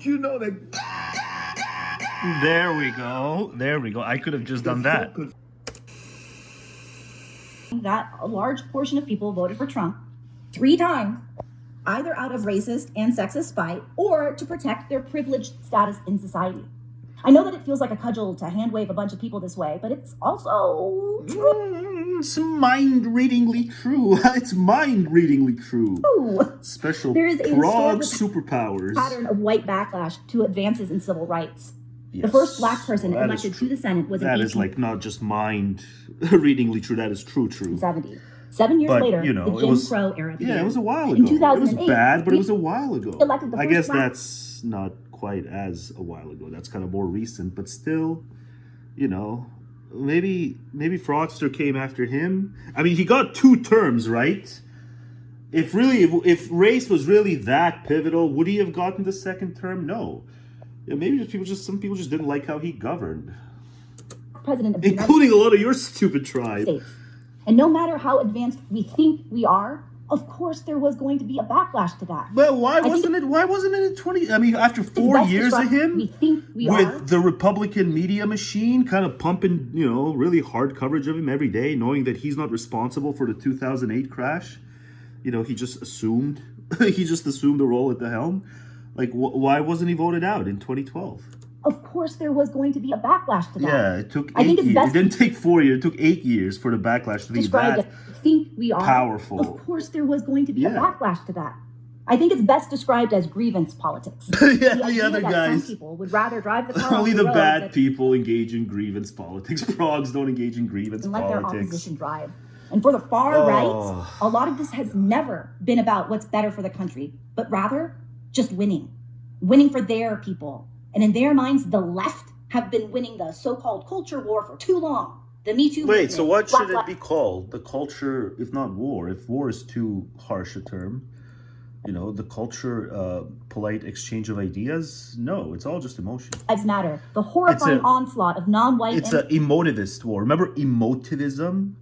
you know that? There we go. There we go. I could have just done that. That a large portion of people voted for Trump 3 times, either out of racist and sexist spite or to protect their privileged status in society. I know that it feels like a cudgel to hand wave a bunch of people this way, but it's also true. It's mind-readingly true. It's mind-readingly true. Special there is a Prog superpowers. Pattern of white backlash to advances in civil rights. Yes. The first black person elected to the Senate was that in is like not just mind-readingly true. That is true. 1970. 7 years later, you know, the Jim Crow era began. Yeah, it was a while ago. In 2008, it was bad, but it was a while ago. Elected the I first guess black that's not quite as a while ago. That's kind of more recent, but still, you know, maybe Fraudster came after him. I mean, he got 2 terms, right? If race was really that pivotal, would he have gotten the second term? No. Yeah, maybe some people just didn't like how he governed. President of the including a lot of your stupid tribe. States. And no matter how advanced we think we are, of course there was going to be a backlash to that. Well, why wasn't it in 20? I mean, after 4 years of him, with the Republican media machine kind of pumping, you know, really hard coverage of him every day, knowing that he's not responsible for the 2008 crash, you know, he just assumed the role at the helm. Like, why wasn't he voted out in 2012? Of course there was going to be a backlash to that. Yeah, it took 8 years. It didn't take 4 years. It took 8 years for the backlash to be that powerful. Of course there was going to be a backlash to that. I think it's best described as grievance politics. The other guys. Some people would rather drive the car only off the road bad people engage in grievance politics. Progs don't engage in grievance and politics. let their opposition drive. And for the far right, a lot of this has never been about what's better for the country, but rather just winning for their people. And in their minds, the left have been winning the so-called culture war for too long. The Me Too movement. Wait, so what should it be called? The culture, if not war? If war is too harsh a term, you know, the culture, polite exchange of ideas? No, it's all just emotion. Lives matter. The horrifying onslaught of non-white... It's an emotivist war. Remember emotivism?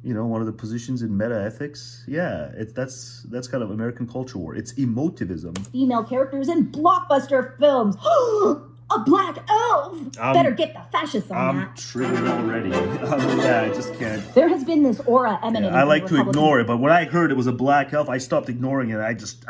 You know, one of the positions in meta-ethics? Yeah, that's kind of American culture war. It's emotivism. Female characters in blockbuster films. A black elf! Better get the fascists on that. I'm triggered already. Yeah, I just can't. There has been this aura emanating. I like to ignore it, but when I heard it was a black elf, I stopped ignoring it. I just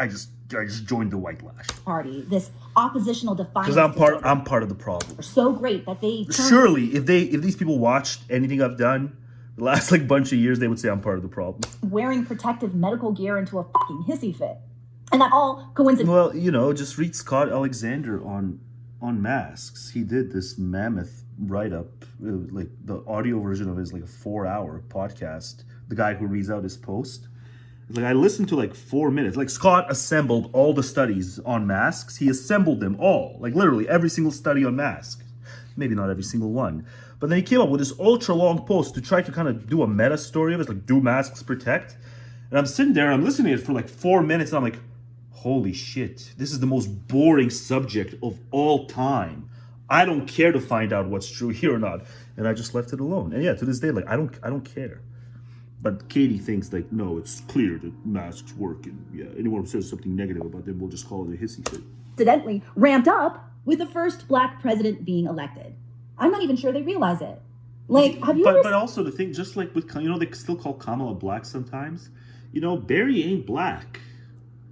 joined the white lash party. This oppositional defiance. Because I'm part of the problem. So great that they surely if these people watched anything I've done the last bunch of years, they would say I'm part of the problem. Wearing protective medical gear into a fucking hissy fit, and that all coincidence. Well, you know, just read Scott Alexander on masks. He did this mammoth write-up, like the audio version of it is like a 4-hour podcast. The guy who reads out his post, like I listened to 4 minutes. Like Scott assembled all the studies on masks. He assembled them all, like literally every single study on masks. Maybe not every single one, but then he came up with this ultra long post to try to kind of do a meta story of it, like do masks protect? And I'm sitting there, I'm listening to it for 4 minutes, and I'm like, holy shit, this is the most boring subject of all time. I don't care to find out what's true here or not. And I just left it alone. And yeah, to this day, I don't care. But Katie thinks no, it's clear that masks work, and yeah, anyone who says something negative about them, we'll just call it a hissy fit. Incidentally ramped up with the first black president being elected. I'm not even sure they realize it. Have you But also the thing, just like with, you know, they still call Kamala black sometimes. You know, Barry ain't black.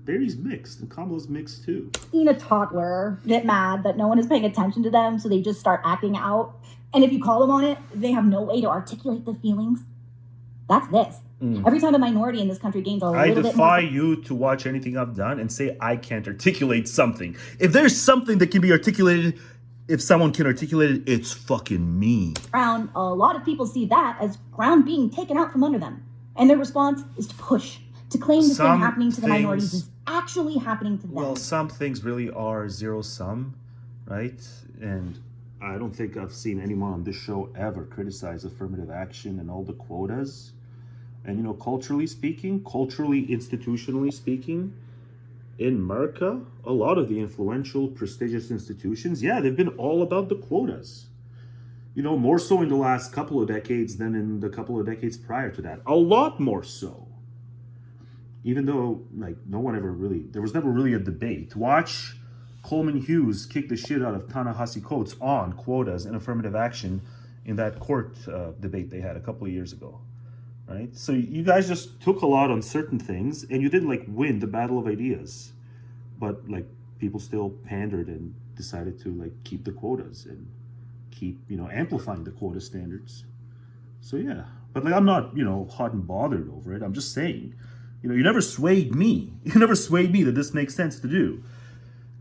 Barry's mixed, and Kamala's mixed too. Seen a toddler get mad that no one is paying attention to them, so they just start acting out. And if you call them on it, they have no way to articulate the feelings. That's this. Every time a minority in this country gains a little bit more... I defy you to watch anything I've done and say I can't articulate something. If there's something that can be articulated, if someone can articulate it, it's fucking me. A lot of people see that as ground being taken out from under them. And their response is to push, to claim the thing happening to the minorities is actually happening to them. Well, some things really are zero-sum, right? And I don't think I've seen anyone on this show ever criticize affirmative action and all the quotas. And, you know, culturally speaking, institutionally speaking, in America, a lot of the influential, prestigious institutions, yeah, they've been all about the quotas. You know, more so in the last couple of decades than in the couple of decades prior to that. A lot more so. Even though, no one ever really, there was never really a debate. Watch Coleman Hughes kicked the shit out of Ta-Nehisi Coates on quotas and affirmative action in that court debate they had a couple of years ago, right? So you guys just took a lot on certain things, and you didn't like win the battle of ideas, but like people still pandered and decided to like keep the quotas and keep, you know, amplifying the quota standards. So yeah, but like I'm not, you know, hot and bothered over it. I'm just saying, you know, you never swayed me. You never swayed me that this makes sense to do.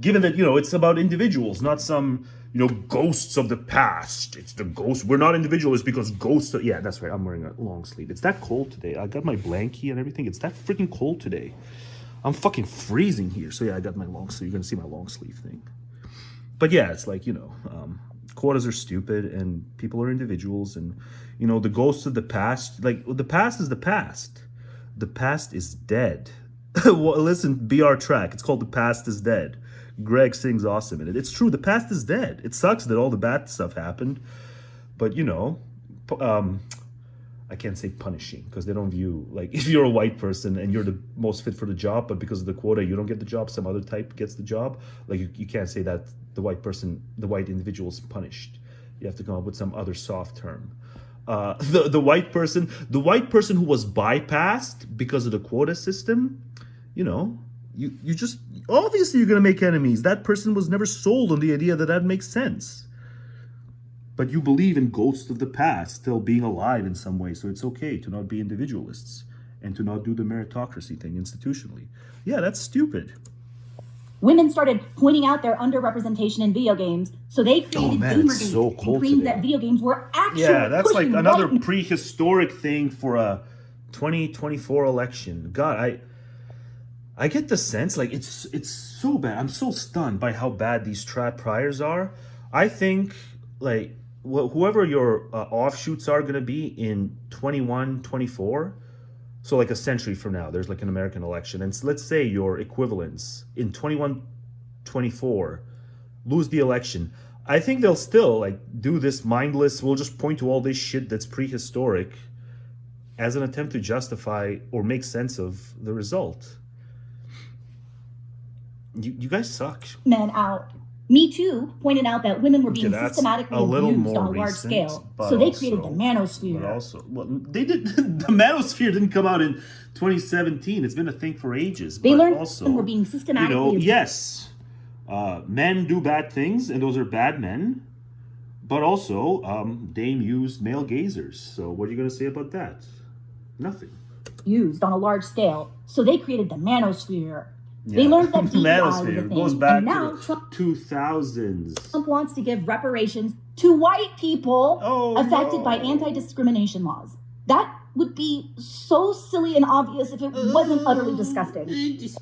Given that, you know, it's about individuals, not some, you know, ghosts of the past. It's the ghost. We're not individualists because ghosts are, yeah, that's right. I'm wearing a long sleeve. It's that cold today. I got my blankie and everything. It's that freaking cold today. I'm fucking freezing here. So yeah, I got my long sleeve. You're going to see my long sleeve thing. But yeah, it's like, you know, quotas are stupid and people are individuals. And, you know, the ghosts of the past, like the past is the past. The past is dead. Well, listen, BR track. It's called The Past is Dead. Greg sings awesome in it. It's true. The past is dead. It sucks that all the bad stuff happened. But, you know, I can't say punishing because they don't view, like, if you're a white person and you're the most fit for the job, but because of the quota, you don't get the job, some other type gets the job. Like, you can't say that the white person, the white individual is punished. You have to come up with some other soft term. The white person who was bypassed because of the quota system, you know, you just, obviously you're going to make enemies. That person was never sold on the idea that that makes sense. But you believe in ghosts of the past still being alive in some way, so it's okay to not be individualists and to not do the meritocracy thing institutionally. Yeah, that's stupid. Women started pointing out their underrepresentation in video games, so they created Gamergate so cold and claimed today. that video games were actually that's like another white prehistoric thing for a 2024 election. God, I get the sense like it's so bad. I'm so stunned by how bad these trad priors are. I think like whoever your offshoots are going to be in 21, 24. So like a century from now, there's like an American election. And let's say your equivalents in 21, 24 lose the election. I think they'll still like do this mindless, we'll just point to all this shit that's prehistoric as an attempt to justify or make sense of the result. You guys suck. men out. Me Too pointed out that women were being that's systematically a little abused more on a large recent, scale, but so they also- created the manosphere. But also, well, they did. The manosphere didn't come out in 2017. It's been a thing for ages. They but learned also, women were being systematically you know, abused. yes, men do bad things, and those are bad men. But also, Dame used male gazers. So what are you going to say about that? Nothing. Used on a large scale, so they created the manosphere. They Yeah. learned that DEI was a Manosphere thing, goes back and now to the Trump 2000s. wants to give reparations to white people affected by no. anti-discrimination laws. That would be so silly and obvious if it wasn't utterly disgusting.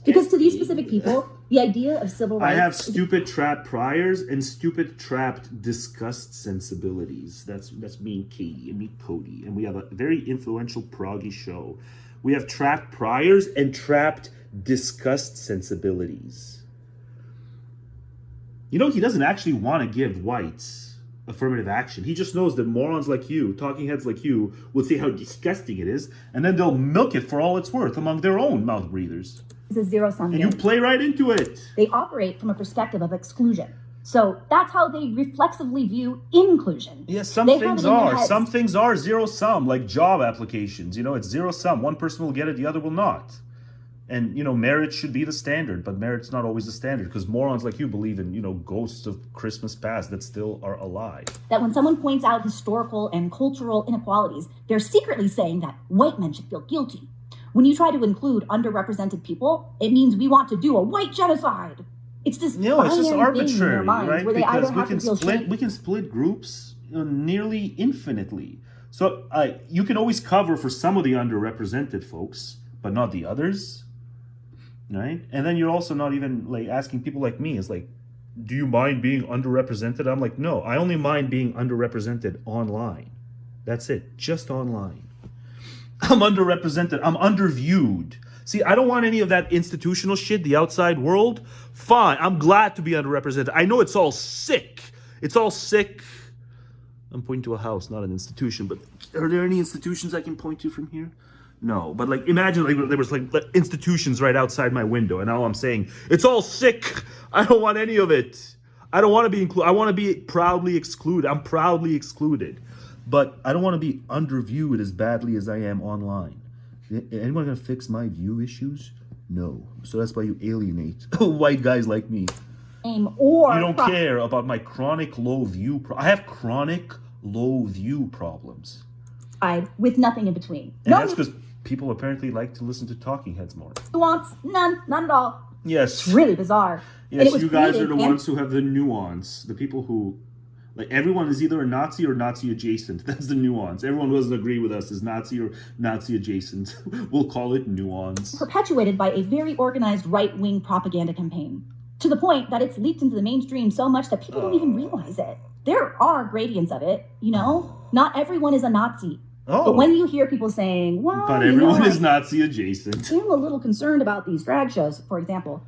Because to these specific people, the idea of civil I rights have is stupid trapped priors and stupid trapped disgust sensibilities. That's me and Katie and me Cody. And we have a very influential Proggy show. We have trapped priors and trapped disgust sensibilities. You know, he doesn't actually want to give whites affirmative action. He just knows that morons like you, talking heads like you, will see how disgusting it is, and then they'll milk it for all it's worth among their own mouth breathers. a zero-sum And you game. play right into it. They operate from a perspective of exclusion. So that's how they reflexively view inclusion. Yes, some They have things it in their are. heads. Some things are zero sum, like job applications. You know, it's zero sum. One person will get it, the other will not. And, you know, merit should be the standard, but merit's not always the standard because morons like you believe in, you know, ghosts of Christmas past that still are alive. That when someone points out historical and cultural inequalities, they're secretly saying that white men should feel guilty. When you try to include underrepresented people, it means we want to do a white genocide. It's this No, it's just binary thing in their arbitrary, minds right? where they Because either have to feel shame. we can split groups, you know, nearly infinitely. So you can always cover for some of the underrepresented folks, but not the others, right? And then you're also not even like asking people like me is like, do you mind being underrepresented? I'm like, no, I only mind being underrepresented online. That's it, just online. I'm underrepresented. I'm underviewed. See, I don't want any of that institutional shit, the outside world. Fine, I'm glad to be underrepresented. I know it's all sick. It's all sick. I'm pointing to a house, not an institution, but are there any institutions I can point to from here? No, but like imagine like there was like institutions right outside my window, and now I'm saying it's all sick. I don't want any of it. I don't want to be included. I want to be proudly excluded. I'm proudly excluded, but I don't want to be underviewed as badly as I am online. Anyone gonna fix my view issues? No. So that's why you alienate white guys like me. Or you don't care about my chronic low view. I have chronic low view problems. With nothing in between. And that's because people apparently like to listen to talking heads more. Nuance, none at all. Yes. It's really bizarre. Yes, you guys are the ones who have the nuance. The people who, like, everyone is either a Nazi or Nazi adjacent. That's the nuance. Everyone who doesn't agree with us is Nazi or Nazi adjacent. We'll call it nuance. Perpetuated by a very organized right-wing propaganda campaign, to the point that it's leaked into the mainstream so much that people don't even realize it. There are gradients of it, you know? Not everyone is a Nazi. But when you hear people saying, well, but everyone is Nazi adjacent. I'm a little concerned about these drag shows, for example.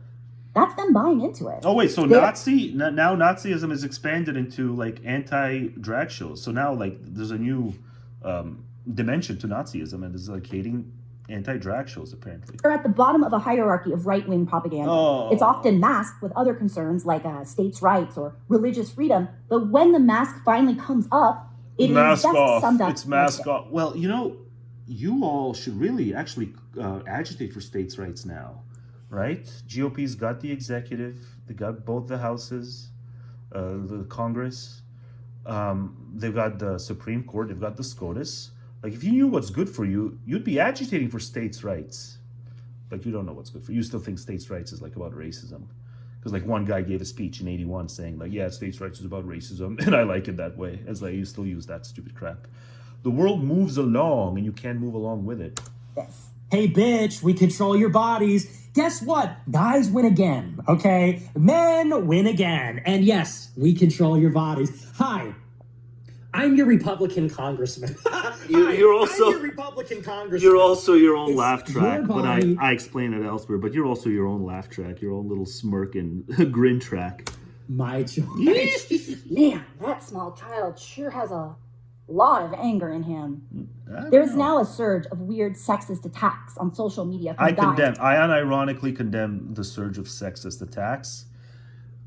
That's them buying into it. Oh, wait, so now Nazism is expanded into, like, anti-drag shows. So now, like, there's a new dimension to Nazism, and it's, like, hating anti-drag shows, apparently. They're at the bottom of a hierarchy of right-wing propaganda. It's often masked with other concerns like states' rights or religious freedom. But when the mask finally comes up, it mask is off. summed up. It's mask off. Well, you know, you all should really actually agitate for states' rights now, right? GOP's got the executive. They got both the houses, the Congress. They've got the Supreme Court. They've got the SCOTUS. Like, if you knew what's good for you, you'd be agitating for states' rights. But you don't know what's good for you. You still think states' rights is, like, about racism. Because, like, one guy gave a speech in 81 saying, like, yeah, states' rights is about racism, and I like it that way. It's like, you still use that stupid crap. The world moves along, and you can't move along with it. Yes. Hey, bitch, we control your bodies. Guess what? Guys win again, okay? Men win again. And yes, we control your bodies. Hi, I'm your Republican congressman. You're also I'm your Republican congressman. You're also your own It's laugh track, your but body. I explain it elsewhere. But you're also your own laugh track, your own little smirk and grin track. My choice. Man, that small child sure has a lot of anger in him. There's now a surge of weird sexist attacks on social media from guys. I unironically condemn the surge of sexist attacks,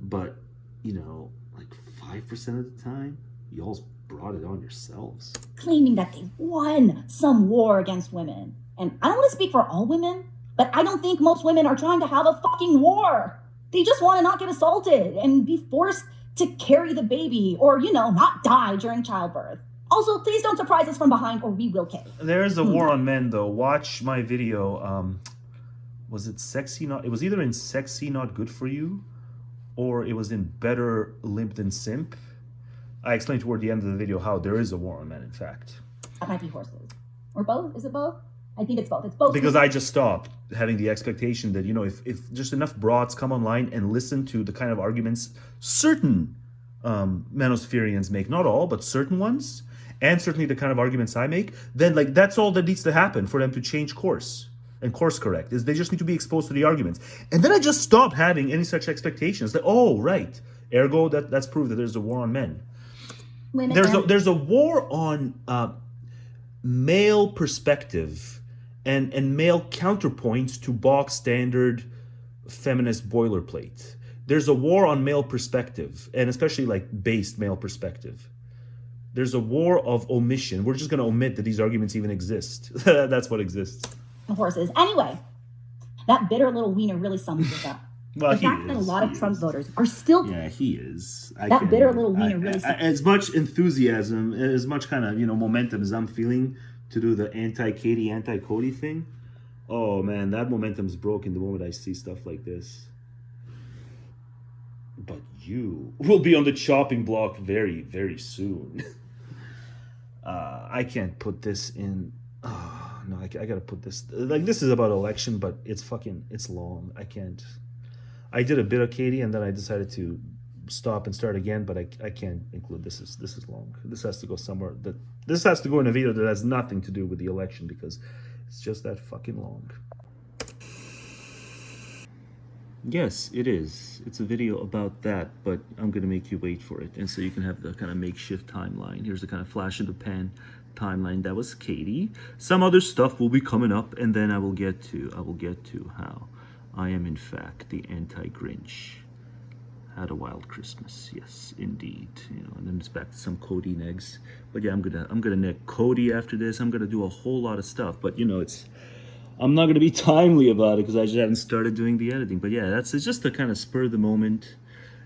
but, you know, like 5% of the time, y'all's brought it on yourselves. Claiming that they won some war against women. And I don't want to speak for all women, but I don't think most women are trying to have a fucking war. They just want to not get assaulted and be forced to carry the baby or, you know, not die during childbirth. Also, please don't surprise us from behind or we will kill. There is a war on men, though. Watch my video. Was it Sexy Not... It was either in Sexy Not Good For You or it was in Better Limp Than Simp. I explained toward the end of the video how there is a war on men, in fact. That might be horses. Or both? Is it both? I think it's both. It's both. Because I just stopped having the expectation that, you know, if just enough broads come online and listen to the kind of arguments certain manospherians make, not all, but certain ones, and certainly the kind of arguments I make, then, like, that's all that needs to happen for them to change course and course correct, is they just need to be exposed to the arguments. And then I just stopped having any such expectations. That, oh, right, ergo, that's proof that there's a war on men. There's a war on male perspective and male counterpoints to box standard feminist boilerplate. There's a war on male perspective, and especially like based male perspective. There's a war of omission. We're just going to omit that these arguments even exist. That's what exists. Horses. Anyway, that bitter little wiener really sums this up. Well, the fact that a lot of Trump voters are still... Yeah, he is. That bitter little wiener really... As much enthusiasm, as much kind of, you know, momentum as I'm feeling to do the anti-Katie, anti-Cody thing, oh, man, that momentum's broken the moment I see stuff like this. But you will be on the chopping block very, very soon. I can't put this in... no, I got to put this... Like, this is about election, but it's long. I can't... I did a bit of Katie, and then I decided to stop and start again, but I can't include this. This is long. This has to go somewhere. This has to go in a video that has nothing to do with the election because it's just that fucking long. Yes, it is. It's a video about that, but I'm going to make you wait for it, and so you can have the kind of makeshift timeline. Here's the kind of flash in the pan timeline. That was Katie. Some other stuff will be coming up, and then I will get to how I am in fact the anti-Grinch. Had a wild Christmas, yes, indeed. You know, and then it's back to some Cody negs. But yeah, I'm gonna neg Cody after this. I'm gonna do a whole lot of stuff. But you know, I'm not gonna be timely about it because I just haven't started doing the editing. But yeah, it's just a kind of spur of the moment.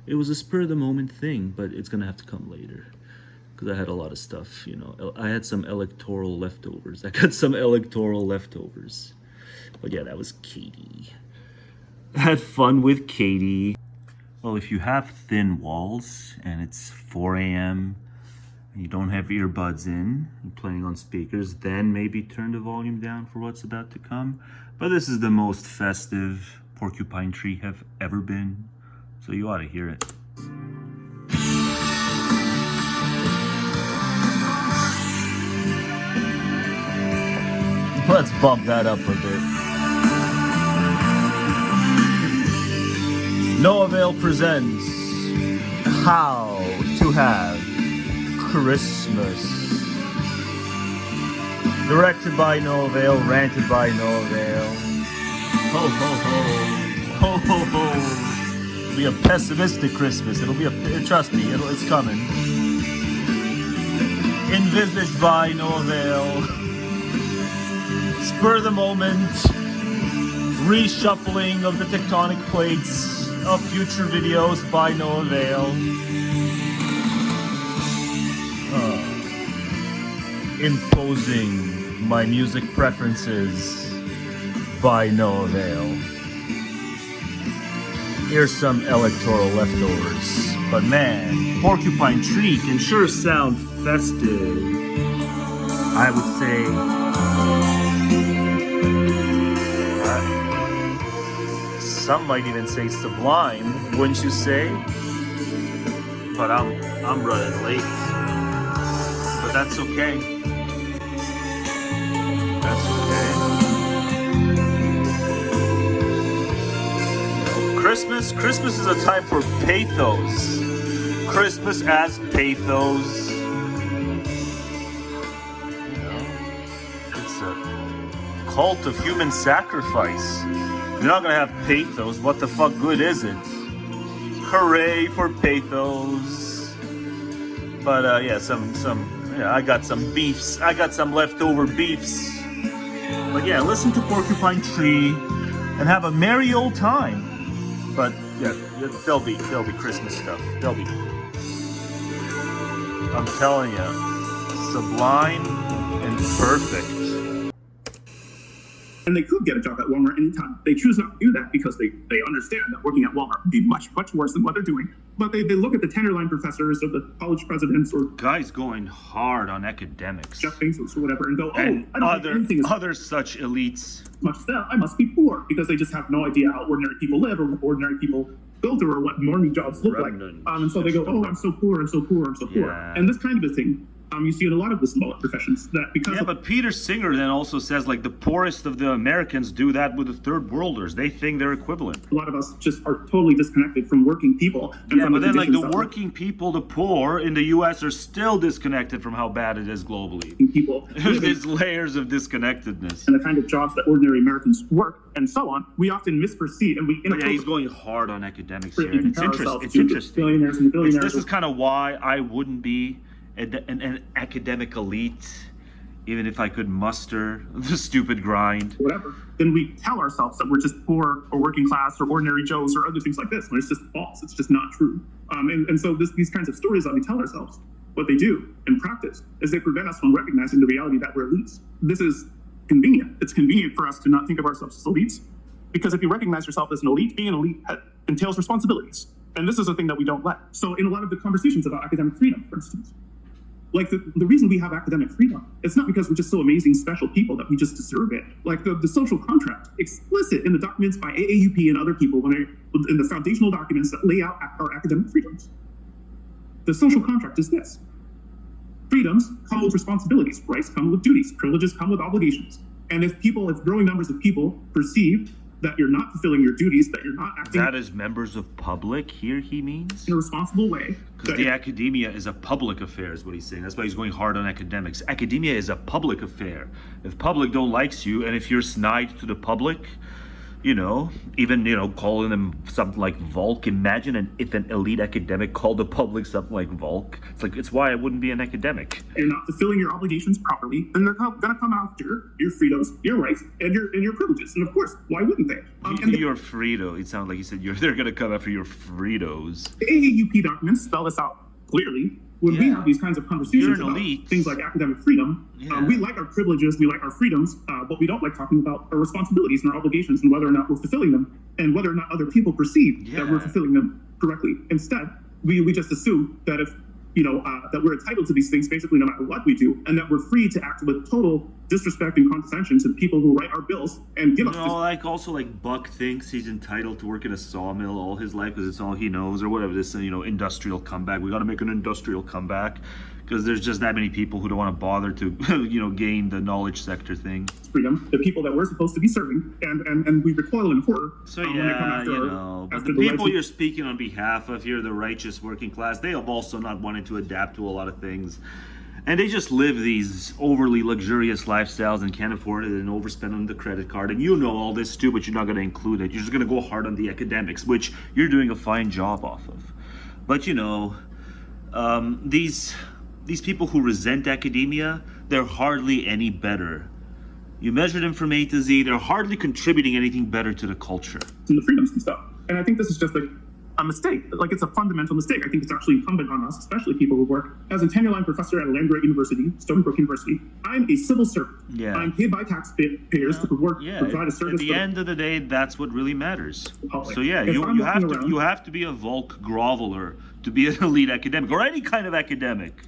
It was a spur of the moment thing, but it's gonna have to come later because I had a lot of stuff. You know, I had some electoral leftovers. I got some electoral leftovers. But yeah, that was Katie. Had fun with Katie. Well, if you have thin walls and it's 4 a.m. and you don't have earbuds in, you're playing on speakers, then maybe turn the volume down for what's about to come. But this is the most festive Porcupine Tree have ever been, so you ought to hear it. Let's bump that up a bit. No Avail presents How to Have Christmas. Directed by No Avail, ranted by No Avail. Ho ho ho. Ho ho ho. It'll be a pessimistic Christmas. Trust me, it's coming. Envisaged by No Avail. Spur of the moment. Reshuffling of the tectonic plates of future videos by No Avail. Imposing my music preferences by No Avail. Here's some electoral leftovers. But man, Porcupine Tree can sure sound festive. I would say some might even say Sublime, wouldn't you say? But I'm running late. But that's okay. That's okay. You know, Christmas is a time for pathos. Christmas as pathos. You know, it's a cult of human sacrifice. If you're not gonna have pathos, what the fuck good is it? Hooray for pathos. But yeah, I got some beefs. I got some leftover beefs. But yeah, listen to Porcupine Tree and have a merry old time. But yeah, there'll be Christmas stuff. I'm telling you, sublime and perfect. And they could get a job at Walmart anytime. They choose not to do that because they understand that working at Walmart would be much, much worse than what they're doing. But they look at the tenderline professors or the college presidents or guys going hard on academics, Jeff Bezos or whatever, and go, and I don't think anything is other such elites. Much as that, I must be poor because they just have no idea how ordinary people live or what ordinary people go through or what normie jobs look like. And so they go, I'm so poor, I'm so poor, I'm so poor. And this kind of a thing. You see in a lot of the smaller professions that because but Peter Singer then also says like the poorest of the Americans do that with the third worlders. They think they're equivalent. A lot of us just are totally disconnected from working people. And from but then like the working people, the poor in the U.S. are still disconnected from how bad it is globally. People, there's layers of disconnectedness. And the kind of jobs that ordinary Americans work and so on, we often misperceive and we. Yeah, he's going hard on academics here. It's interesting. Billionaires and billionaires. This is kind of why I wouldn't be an academic elite, even if I could muster the stupid grind. Whatever. Then we tell ourselves that we're just poor or working class or ordinary Joes or other things like this, when it's just false. It's just not true. And so these kinds of stories that we tell ourselves, what they do in practice is they prevent us from recognizing the reality that we're elites. This is convenient. It's convenient for us to not think of ourselves as elites, because if you recognize yourself as an elite, being an elite entails responsibilities. And this is a thing that we don't let. So in a lot of the conversations about academic freedom, for instance, like the reason we have academic freedom, it's not because we're just so amazing, special people that we just deserve it. Like the social contract, explicit in the documents by AAUP and other people, in the foundational documents that lay out our academic freedoms. The social contract is this. Freedoms come with responsibilities, rights come with duties, privileges come with obligations. And if growing numbers of people perceive that you're not fulfilling your duties, that you're not acting That is members of public here, he means? in a responsible way. Because the academia is a public affair, is what he's saying. That's why he's going hard on academics. Academia is a public affair. If public don't likes you, and if you're snide to the public, even, calling them something like Volk. Imagine if an elite academic called the public something like Volk. It's why I wouldn't be an academic. You're not fulfilling your obligations properly, then they're going to come after your freedoms, your rights, and your privileges. And of course, why wouldn't they? Your Frito. It sounded like you said they're going to come after your Fritos. The AAUP documents spell this out clearly. When we have these kinds of conversations about elite. things like academic freedom, we like our privileges, we like our freedoms, but we don't like talking about our responsibilities and our obligations and whether or not we're fulfilling them and whether or not other people perceive that we're fulfilling them correctly. Instead, we just assume that if that we're entitled to these things basically no matter what we do, and that we're free to act with total disrespect and condescension to the people who write our bills and give us Buck thinks he's entitled to work in a sawmill all his life because it's all he knows, or whatever, this industrial comeback. We got to make an industrial comeback because there's just that many people who don't want to bother to gain the knowledge sector thing. Freedom, the people that we're supposed to be serving, and we recoil in horror. So when they come after but the people you're speaking on behalf of here, the righteous working class, they have also not wanted to adapt to a lot of things. And they just live these overly luxurious lifestyles and can't afford it and overspend on the credit card. And all this too, but you're not going to include it. You're just going to go hard on the academics, which you're doing a fine job off of. But these people who resent academia, they're hardly any better. You measure them from A to Z, they're hardly contributing anything better to the culture. And the freedoms and stuff. And I think this is just a mistake. It's a fundamental mistake. I think it's actually incumbent on us, especially people who work as a tenure line professor at Land Grant University, Stony Brook University. I'm a civil servant. Yeah. I'm paid by taxpayers to provide a service. At the end of the day, that's what really matters. So you have to be a Volk groveler to be an elite academic, or any kind of academic.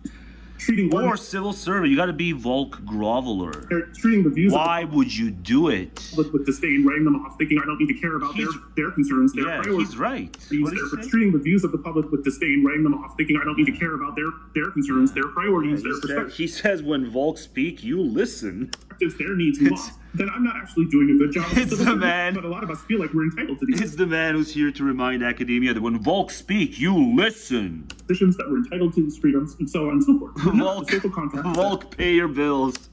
Or civil servant, you got to be Volk groveler. They're treating the views. Why would you do it? With disdain, writing them off, thinking I don't need to care about their concerns, their priorities. He's right. Treating the views of the public with disdain, writing them off, thinking I don't need to care about their concerns, their priorities, their perspectives. He says when Volk speak, you listen. If their needs and wants, then I'm not actually doing a good job. It's the man. But a lot of us feel like we're entitled to these. It's the man who's here to remind academia that when Volk speak, you listen. Positions that we're entitled to, these freedoms, and so on and so forth. Volk, pay your bills.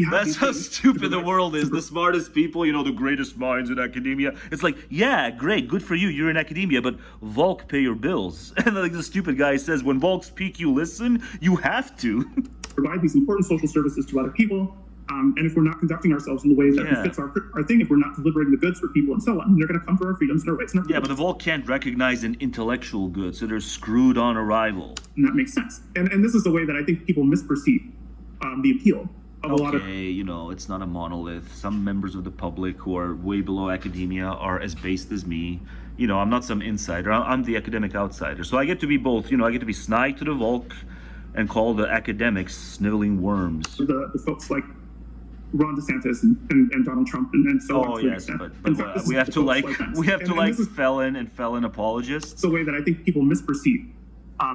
That's how stupid the world is. The smartest people, the greatest minds in academia. It's like, yeah, great, good for you. You're in academia, but Volk, pay your bills. And the stupid guy says, when Volk speak, you listen. You have to provide these important social services to other people. And if we're not conducting ourselves in the way that fits our thing, if we're not delivering the goods for people and so on, they're going to come for our freedoms and our rights. And our but the Volk can't recognize an intellectual good, so they're screwed on arrival. And that makes sense. And this is the way that I think people misperceive the appeal of a lot of... it's not a monolith. Some members of the public who are way below academia are as based as me. I'm not some insider. I'm the academic outsider. So I get to be both. I get to be snide to the Volk and call the academics sniveling worms. The folks like Ron DeSantis and Donald Trump and so on. Oh yes, but we have to like felon and felon apologists. It's the way that I think people misperceive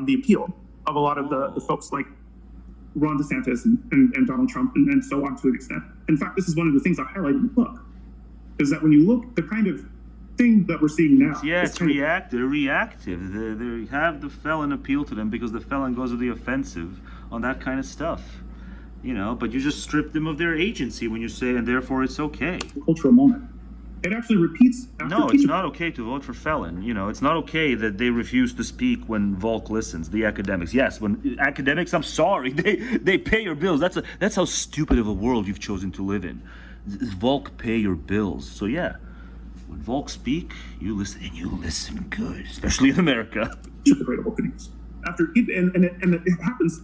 the appeal of a lot of the folks like Ron DeSantis and Donald Trump and so on to an extent. In fact, this is one of the things I highlight in the book, is that when you look, the kind of thing that we're seeing now. Yeah, it's reactive. They have the felon appeal to them because the felon goes to the offensive on that kind of stuff. But you just strip them of their agency when you say, and therefore it's okay. Cultural moment. It actually repeats. It's not okay to vote for felon. It's not okay that they refuse to speak when Volk listens. The academics, yes. When academics, I'm sorry, they pay your bills. That's how stupid of a world you've chosen to live in. Volk pay your bills. So yeah, when Volk speak, you listen, and you listen good, especially in America. The great openings. It happens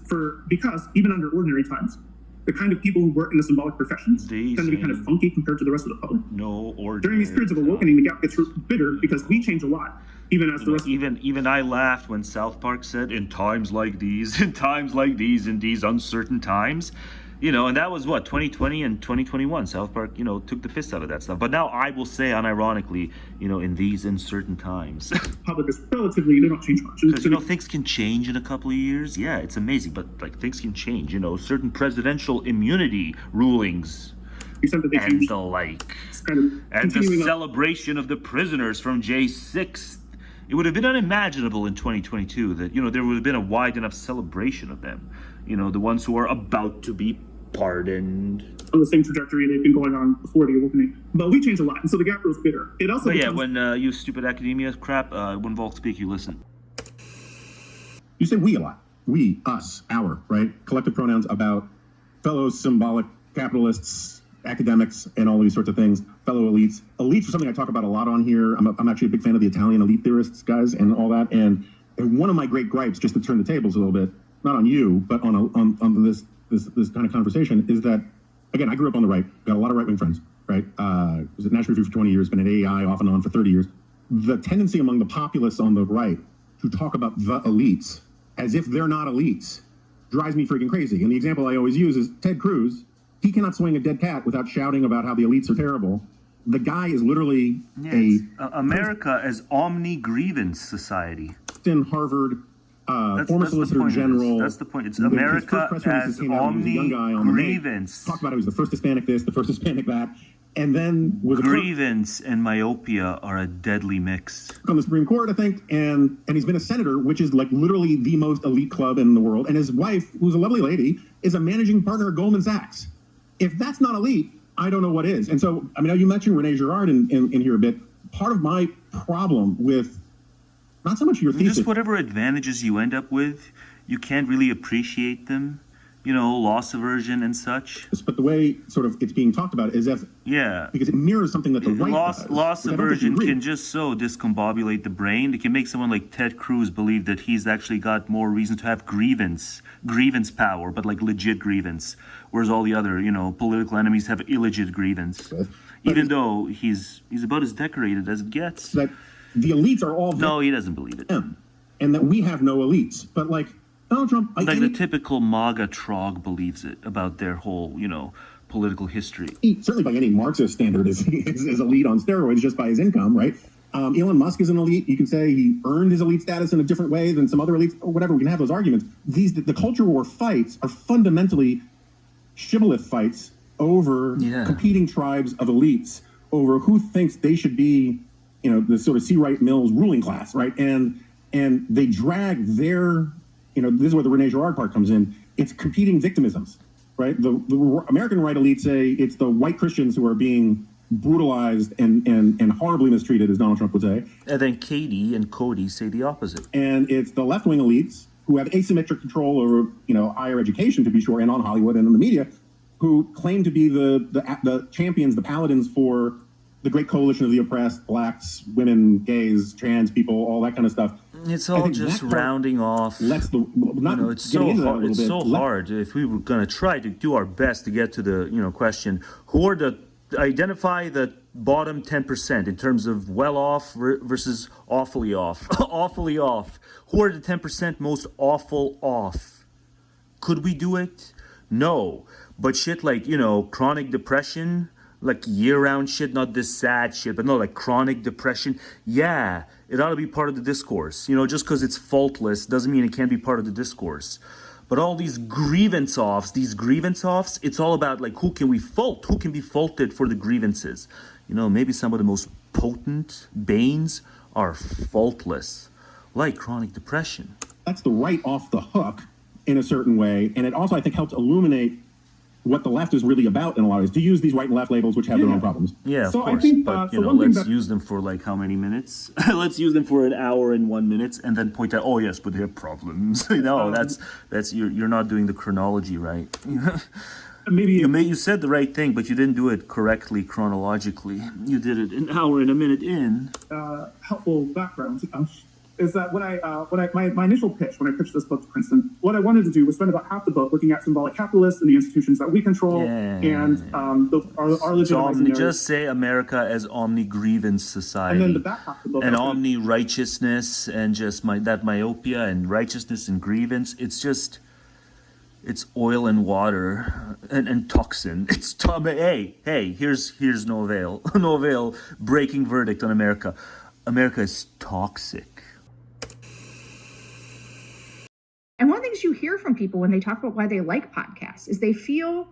because even under ordinary times, the kind of people who work in the symbolic professions tend to be kind of funky compared to the rest of the public. During these periods of awakening, the gap gets bitter because we change a lot, even as the rest. Even I laughed when South Park said, "In times like these, in these uncertain times." And that was 2020 and 2021. South Park, took the piss out of that stuff. But now I will say, unironically, in these uncertain times. Public is relatively, they don't change much. Because, things can change in a couple of years. Yeah, it's amazing. But, things can change. Certain presidential immunity rulings extent that they and changed the like. kind of And the continuing on. celebration of the prisoners from J6. It would have been unimaginable in 2022 that, there would have been a wide enough celebration of them. The ones who are about to be pardoned. On the same trajectory they've been going on before the awakening. But we changed a lot, and so the gap grows bigger. It also But yeah, becomes, when you stupid academia crap, when Volk speak, you listen. You say we a lot. We, us, our, right? Collective pronouns about fellow symbolic capitalists, academics, and all these sorts of things, fellow elites. Elites are something I talk about a lot on here. I'm actually a big fan of the Italian elite theorists, guys, and all that. And one of my great gripes, just to turn the tables a little bit, not on you, but on this kind of conversation, is that, again, I grew up on the right, got a lot of right-wing friends, right? Was at National Review for 20 years, been at AEI off and on for 30 years. The tendency among the populists on the right to talk about the elites as if they're not elites drives me freaking crazy. And the example I always use is Ted Cruz. He cannot swing a dead cat without shouting about how the elites are terrible. The guy is literally America as Omni-Grievance society. In Harvard, former Solicitor General. That's the point. It's America as Omni-Grievance. Talked about it was the first Hispanic this, the first Hispanic that, and then was grievance and myopia are a deadly mix. On the Supreme Court, I think, and he's been a senator, which is like literally the most elite club in the world. And his wife, who's a lovely lady, is a managing partner at Goldman Sachs. If that's not elite, I don't know what is. And so, I mean, you mentioned Renee Girard in here a bit. Part of my problem with not so much your thesis. Just whatever advantages you end up with, you can't really appreciate them. Loss aversion and such. But the way sort of it's being talked about is as because it mirrors something that the right does. Loss aversion can just so discombobulate the brain. It can make someone like Ted Cruz believe that he's actually got more reason to have grievance power, but like legit grievance, whereas all the other, political enemies have illegit grievance. Even though he's about as decorated as it gets. That the elites are all no, he doesn't believe it. And that we have no elites. But like Donald Trump, the typical MAGA trog believes it about their whole, political history. Certainly by any Marxist standard is elite on steroids just by his income, right? Elon Musk is an elite. You can say he earned his elite status in a different way than some other elites, or whatever. We can have those arguments. The culture war fights are fundamentally shibboleth fights over competing tribes of elites, over who thinks they should be, the sort of C. Wright Mills ruling class, right? And they drag their this is where the Renee Girard part comes in. It's competing victimisms, right? The American right elite say it's the white Christians who are being brutalized and horribly mistreated, as Donald Trump would say. And then Katie and Cody say the opposite. And it's the left-wing elites who have asymmetric control over, higher education, to be sure, and on Hollywood and on the media, who claim to be the champions, the paladins for the great coalition of the oppressed, blacks, women, gays, trans people, all that kind of stuff. It's all just rounding off. It's so hard. It's so hard. If we were going to try to do our best to get to the question, who are identify the bottom 10% in terms of well off versus awfully off. Awfully off. Who are the 10% most awful off? Could we do it? No. But shit like, chronic depression, like year-round shit, not this sad shit, but no, like chronic depression. Yeah, it ought to be part of the discourse. Just because it's faultless doesn't mean it can't be part of the discourse. But all these grievance offs, it's all about like who can we fault? Who can be faulted for the grievances? Maybe some of the most potent banes are faultless, like chronic depression. That's the right off the hook in a certain way. And it also, I think, helps illuminate what the left is really about in a lot of ways, to use these right and left labels, which have their own problems. Yeah, so of course. I think, but, one thing let's use them for like how many minutes? Let's use them for an hour and 1 minute and then point out, oh yes, but they have problems. That's you're not doing the chronology right. Maybe you said the right thing, but you didn't do it correctly chronologically. You did it an hour and a minute in. Helpful background is that when my initial pitch, when I pitched this book to Princeton, what I wanted to do was spend about half the book looking at symbolic capitalists and the institutions that we control, and our legitimizing just say America as Omni-Grievance society, and then the back half of the book, and Omni-righteousness, and just that myopia and righteousness and grievance. It's oil and water and toxin. Hey, here's no avail. No avail. Breaking verdict on America. America is toxic. And one of the things you hear from people when they talk about why they like podcasts is they feel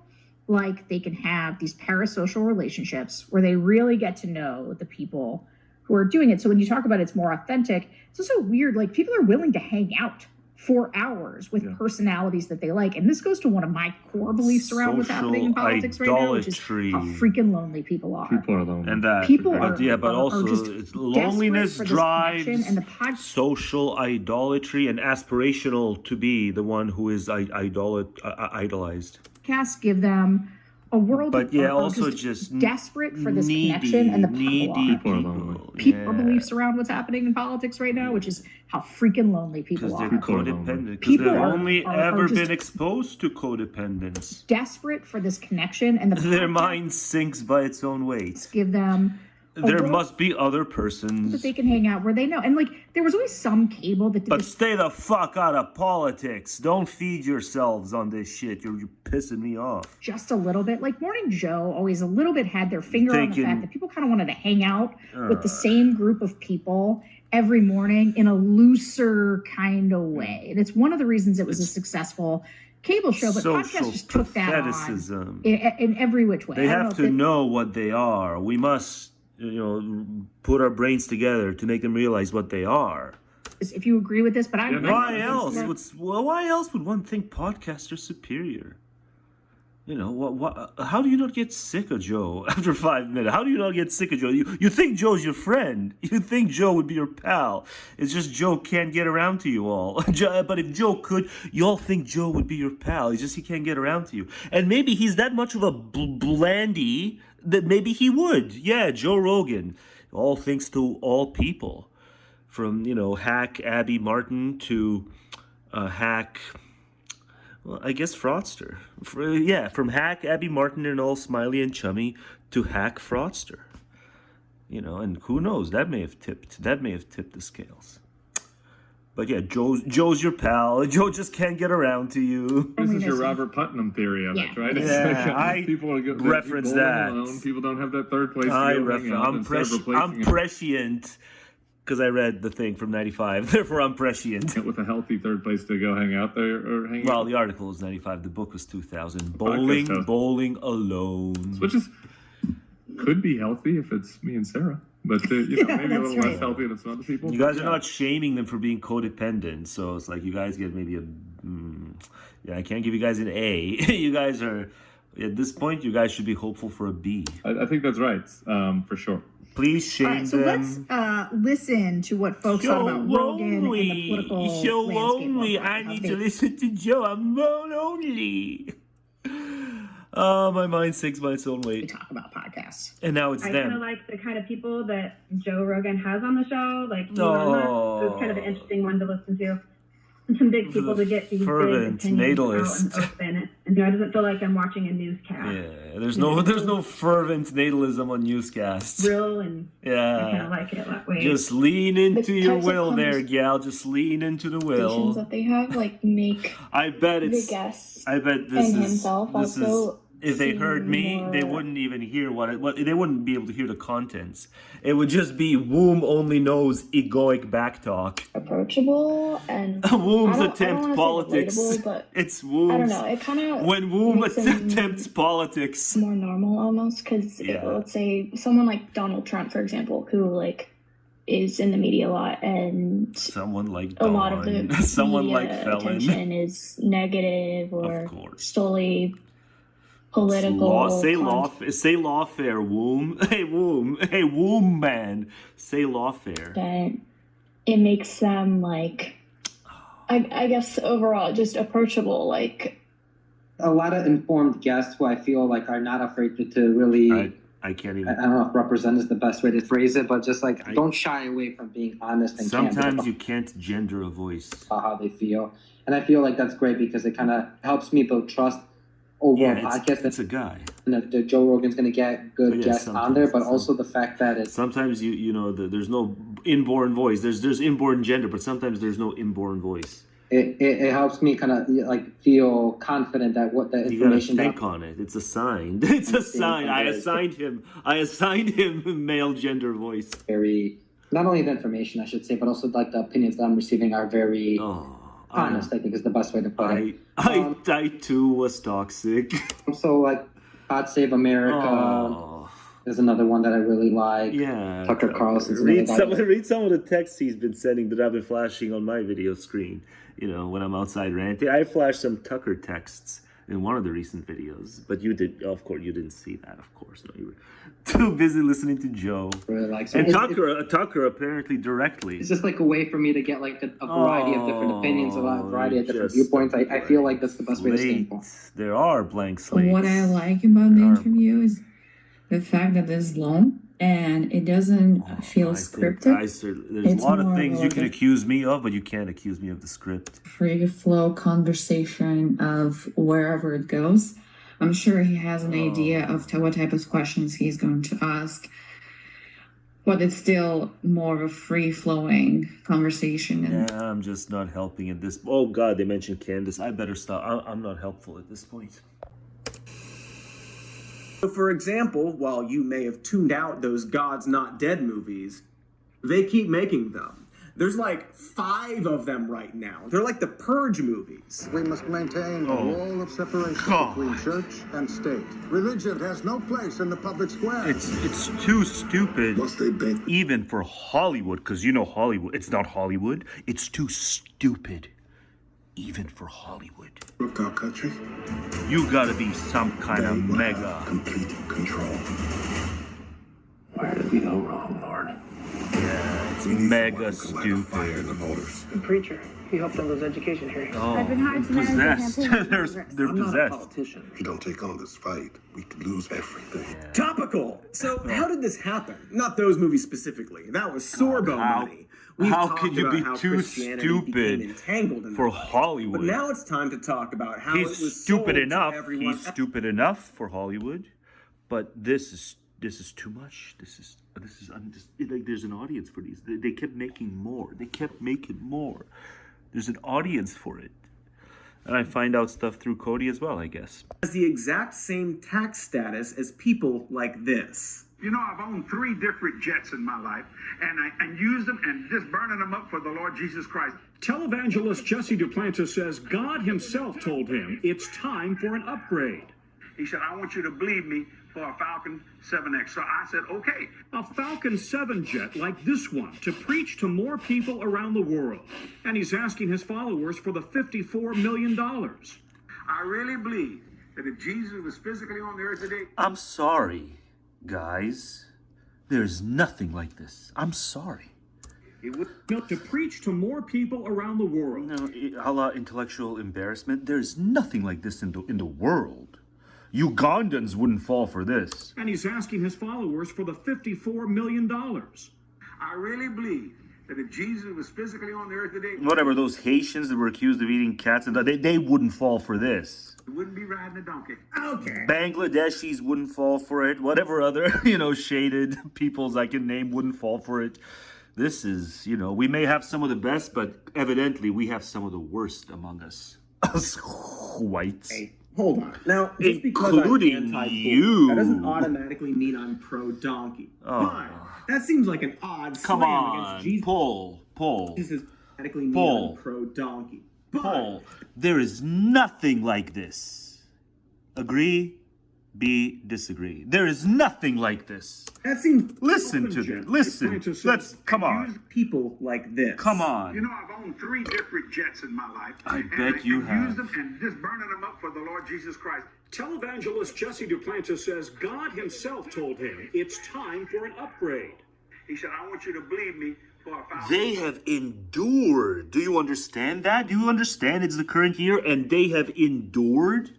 like they can have these parasocial relationships where they really get to know the people who are doing it. So when you talk about it's more authentic, it's also weird. Like people are willing to hang out for hours with personalities that they like. And this goes to one of my core beliefs around what's happening in politics right now, which is how freaking lonely people are. People are lonely. And that, People but also just it's loneliness desperate for this drives connection, and the social idolatry and aspirational to be the one who is idolized. podcasts give them a world But that are also just desperate for this connection and the power. People beliefs around what's happening in politics right now, which is how freaking lonely people Because are. they're codependent. Because People they've are- only are ever just been exposed to codependence. Desperate for this connection, and the Their podcasts mind sinks by its own weight. give them a There world must be other that persons. they can hang out where they know. And like there was always some cable that did But this stay the fuck out of politics. Don't feed yourselves on this shit. You're pissing me off. just a little bit. Like Morning Joe always a little bit had their finger on the Thinking- fact that people kind of wanted to hang out with the same group of people every morning in a looser kind of way. And it's one of the reasons it was a successful cable show, but podcasts Social just took that on patheticism. in every which way. They I don't have know to if know what they are. We must, put our brains together to make them realize what they are. if you agree with this, but I'm Why else? Why else would one think podcasts are superior? How do you not get sick of Joe after 5 minutes? How do you not get sick of Joe? You think Joe's your friend. You think Joe would be your pal. It's just Joe can't get around to you all. But if Joe could, you all think Joe would be your pal. It's just he can't get around to you. And maybe he's that much of a blandy that maybe he would. Yeah, Joe Rogan. All thanks to all people. From, hack Abby Martin to hack... Well, I guess Fraudster. From hack Abby Martin and all smiley and chummy to hack Fraudster. And who knows? That may have tipped the scales. But yeah, Joe's your pal. Joe just can't get around to you. This is your Robert Putnam theory of it, right? Yeah, I reference that. Alone. People don't have that third place. I'm prescient. Because I read the thing from 95, therefore I'm prescient. With a healthy third place to go hang out there or hang out. Well, the article was 95, the book was 2000. Bowling alone. Which could be healthy if it's me and Sarah. But, maybe a little less healthy than some other people. You guys are not shaming them for being codependent, so it's like you guys get maybe I can't give you guys an A. You guys are, at this point, you guys should be hopeful for a B. I think that's right, for sure. Please shame so them. let's listen to what folks thought about Rogan and the political so landscape. lonely. I need to listen to Joe. I'm so lonely. Oh, my mind sinks by its own We weight. talk about podcasts. And now it's I kind of them. like the kind of people that Joe Rogan has on the show. Like, Elon Musk is kind of an interesting one to listen to. Some big people to get these fervent big opinions natalist. out and open. And it doesn't feel like I'm watching a newscast. Yeah, there's no fervent natalism on newscasts. Real, and I kind of like it that way. Just lean into The your types of will there, gal. Just lean into the will. that they have make I bet the it's. guests I bet this and is. himself This also is. If they heard me, seem they more- wouldn't even hear what they wouldn't be able to hear the contents. It would just be womb only knows egoic backtalk. approachable and Womb's I don't attempt wanna say politics. relatable, but It's womb's. I don't know. It kind of When womb makes them attempts politics. more normal almost because Yeah. let's say someone like Donald Trump, for example, who is in the media a lot and Someone like a lot of Dawn. the Someone like media Felon. attention is negative or Of course. solely political. Say Lawfare, womb. Hey womb man. Say Lawfare. That it makes them I guess overall just approachable. A lot of informed guests who I feel are not afraid to really. I can't even. I don't know if represent is the best way to phrase it, but just don't shy away from being honest and candid Sometimes you can't gender a voice. about how they feel, and I feel like that's great because it kind of helps me build trust over a podcast. It's a guy. The Joe Rogan's going to get good guests on there, but also the fact that it's Sometimes there's no inborn voice. There's inborn gender, but sometimes there's no inborn voice. it helps me kind of feel confident that what the You gotta information think on it. It's a sign. It's a sign. I assigned him male gender voice. very not only the information I should say, but also the opinions that I'm receiving are very honest. I think is the best way to put it. I too was toxic. So God Save America is another one that I really like. Yeah. Tucker Carlson's read another guy. read some of the texts he's been sending that I've been flashing on my video screen. You know, when I'm outside ranting, I flashed some Tucker texts in one of the recent videos, but you did, of course, you didn't see that, of course. No, you were too busy listening to Joe. Really like, so and Tucker apparently directly. It's just like a way for me to get like a variety of different opinions, a variety of different viewpoints. I feel like that's the best way to stand for. There are blank slates. What I like about the interview is the fact that it's long and it doesn't feel scripted. There's a lot of things you can accuse me of, but you can't accuse me of the script. Free flow conversation of wherever it goes. I'm sure he has an idea of what type of questions he's going to ask, but it's still more of a free-flowing conversation. Yeah, I'm just not helping at this. Oh God, they mentioned Candace. I better stop. I'm not helpful at this point. So, for example, while you may have tuned out those God's Not Dead movies, they keep making them. There's like 5 of them right now. They're like the Purge movies. We must maintain a wall of separation between church and state. Religion has no place in the public square. It's too stupid, even for Hollywood, because you know Hollywood. It's not Hollywood. It's too stupid, even for Hollywood. Look, our country. You gotta be some kind of mega. Complete control. Where did we go wrong, Lord? Yeah, it's mega stupid. The preacher. He helped on those education hearings. Oh, possessed. They're I'm not a possessed. politician. If you don't take on this fight, we could lose everything. Yeah. Topical. So, how did this happen? Not those movies specifically. That was Sorbo money. How could you be too stupid for Hollywood? But now it's time to talk about how it was stupid sold enough. to everyone. He's stupid enough for Hollywood, but this is too much. Like there's an audience for these. They kept making more. There's an audience for it, and I find out stuff through Cody as well, I guess. Has the exact same tax status as people like this. You know, I've owned 3 different jets in my life, and I used them and just burning them up for the Lord Jesus Christ. Televangelist Jesse Duplantis says God himself told him it's time for an upgrade. He said, I want you to believe me for a Falcon 7X. So I said, okay. A Falcon 7 jet like this one to preach to more people around the world. And he's asking his followers for the $54 million. I really believe that if Jesus was physically on the earth today... I'm sorry, guys. There's nothing like this. I'm sorry. It was built to preach to more people around the world. No, a la intellectual embarrassment. There's nothing like this in the world. Ugandans wouldn't fall for this. And he's asking his followers for the $54 million. I really believe that if Jesus was physically on the earth today... Whatever, those Haitians that were accused of eating cats and they wouldn't fall for this. He wouldn't be riding a donkey. Okay. Bangladeshis wouldn't fall for it. Whatever other, shaded peoples I can name wouldn't fall for it. This is, we may have some of the best, but evidently we have some of the worst among us. Us whites. Hey, hold on. Now, just because Including I'm anti-bull, you. that doesn't automatically mean I'm pro-donkey. Oh. But that seems like an odd Come slam on, against Jesus. Paul. This is automatically mean Paul. I'm pro-donkey. But Paul, there is nothing like this. Agree? B, disagree. There is nothing like this. that seems Listen to this. Listen. Come on. people like this. Come on. You know, I've owned 3 different jets in my life. I and bet you have. used them and just burning them up for the Lord Jesus Christ. Televangelist Jesse Duplantis says God himself told him it's time for an upgrade. He said, I want you to believe me for a Falcon. They have endured. Do you understand that? Do you understand it's the current year and they have endured?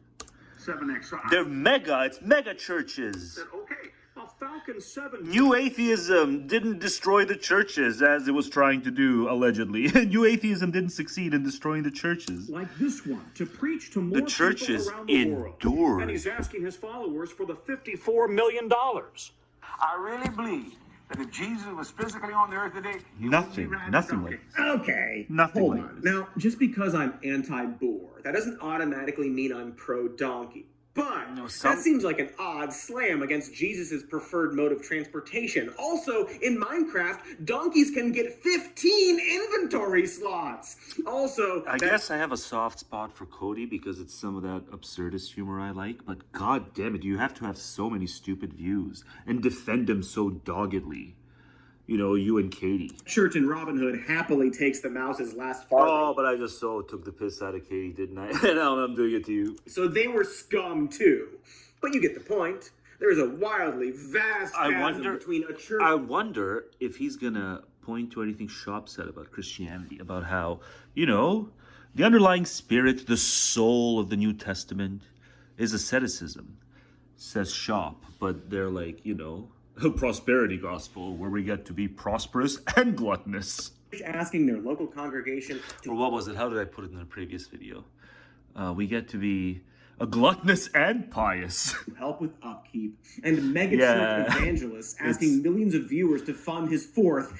7X. So They're mega. It's mega churches. said, okay. A Falcon 7 New Atheism didn't destroy the churches as it was trying to do, allegedly. New Atheism didn't succeed in destroying the churches. like this one to preach to more churches people around the world. endured. And he's asking his followers for the $54 million. I really believe that if Jesus was physically on the earth today, he Nothing. wouldn't be riding a Nothing donkey. like this. Okay. Nothing Hold like on. this. Now, just because I'm anti-boar, that doesn't automatically mean I'm pro-donkey. But some- that seems like an odd slam against Jesus' preferred mode of transportation. Also, in Minecraft, donkeys can get 15 inventory slots. Also, I guess I have a soft spot for Cody because it's some of that absurdist humor I like, but god damn it, you have to have so many stupid views and defend them so doggedly. You know, you and Katie. Church and Robin Hood happily takes the mouse's last farthing. Oh, but I just took the piss out of Katie, didn't I? And now I'm doing it to you. So they were scum too. But you get the point. There is a wildly vast chasm between a church... I wonder if he's gonna point to anything Shop said about Christianity, about how, you know, the underlying spirit, the soul of the New Testament is asceticism, says Shop, but they're like, you know, a prosperity gospel where we get to be prosperous and gluttonous. Asking their local congregation to... Or what was it? How did I put it in the previous video? We get to be a gluttonous and pious. Help with upkeep. And mega church evangelists asking millions of viewers to fund his fourth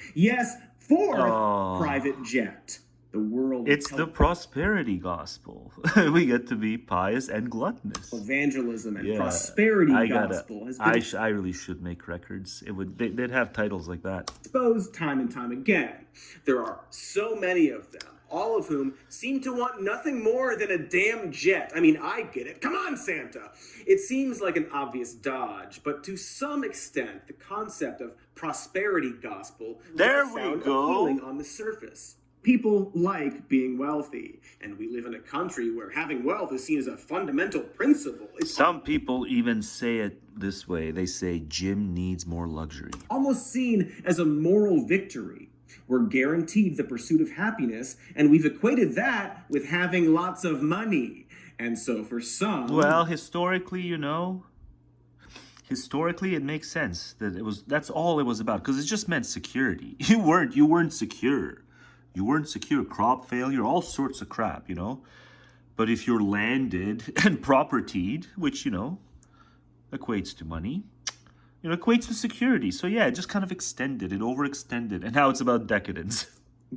private jet. The world... It's the prosperity gospel. We get to be pious and gluttonous. Evangelism and prosperity gospel has been... I really should make records. They'd have titles like that. Exposed time and time again. There are so many of them, all of whom seem to want nothing more than a damn jet. I mean, I get it. Come on, Santa. It seems like an obvious dodge, but to some extent, the concept of prosperity gospel does sound appealing on the surface. People like being wealthy, and we live in a country where having wealth is seen as a fundamental principle. Some people even say it this way. They say Jim needs more luxury. Almost seen as a moral victory. We're guaranteed the pursuit of happiness, and we've equated that with having lots of money. And so for some... Well, historically, you know, it makes sense that that's all it was about, because it just meant security. You weren't secure. You weren't secure. Crop failure, all sorts of crap, you know. But if you're landed and propertied, which, you know, equates to money, you know, equates to security. So yeah, it just kind of extended, it overextended, and now it's about decadence.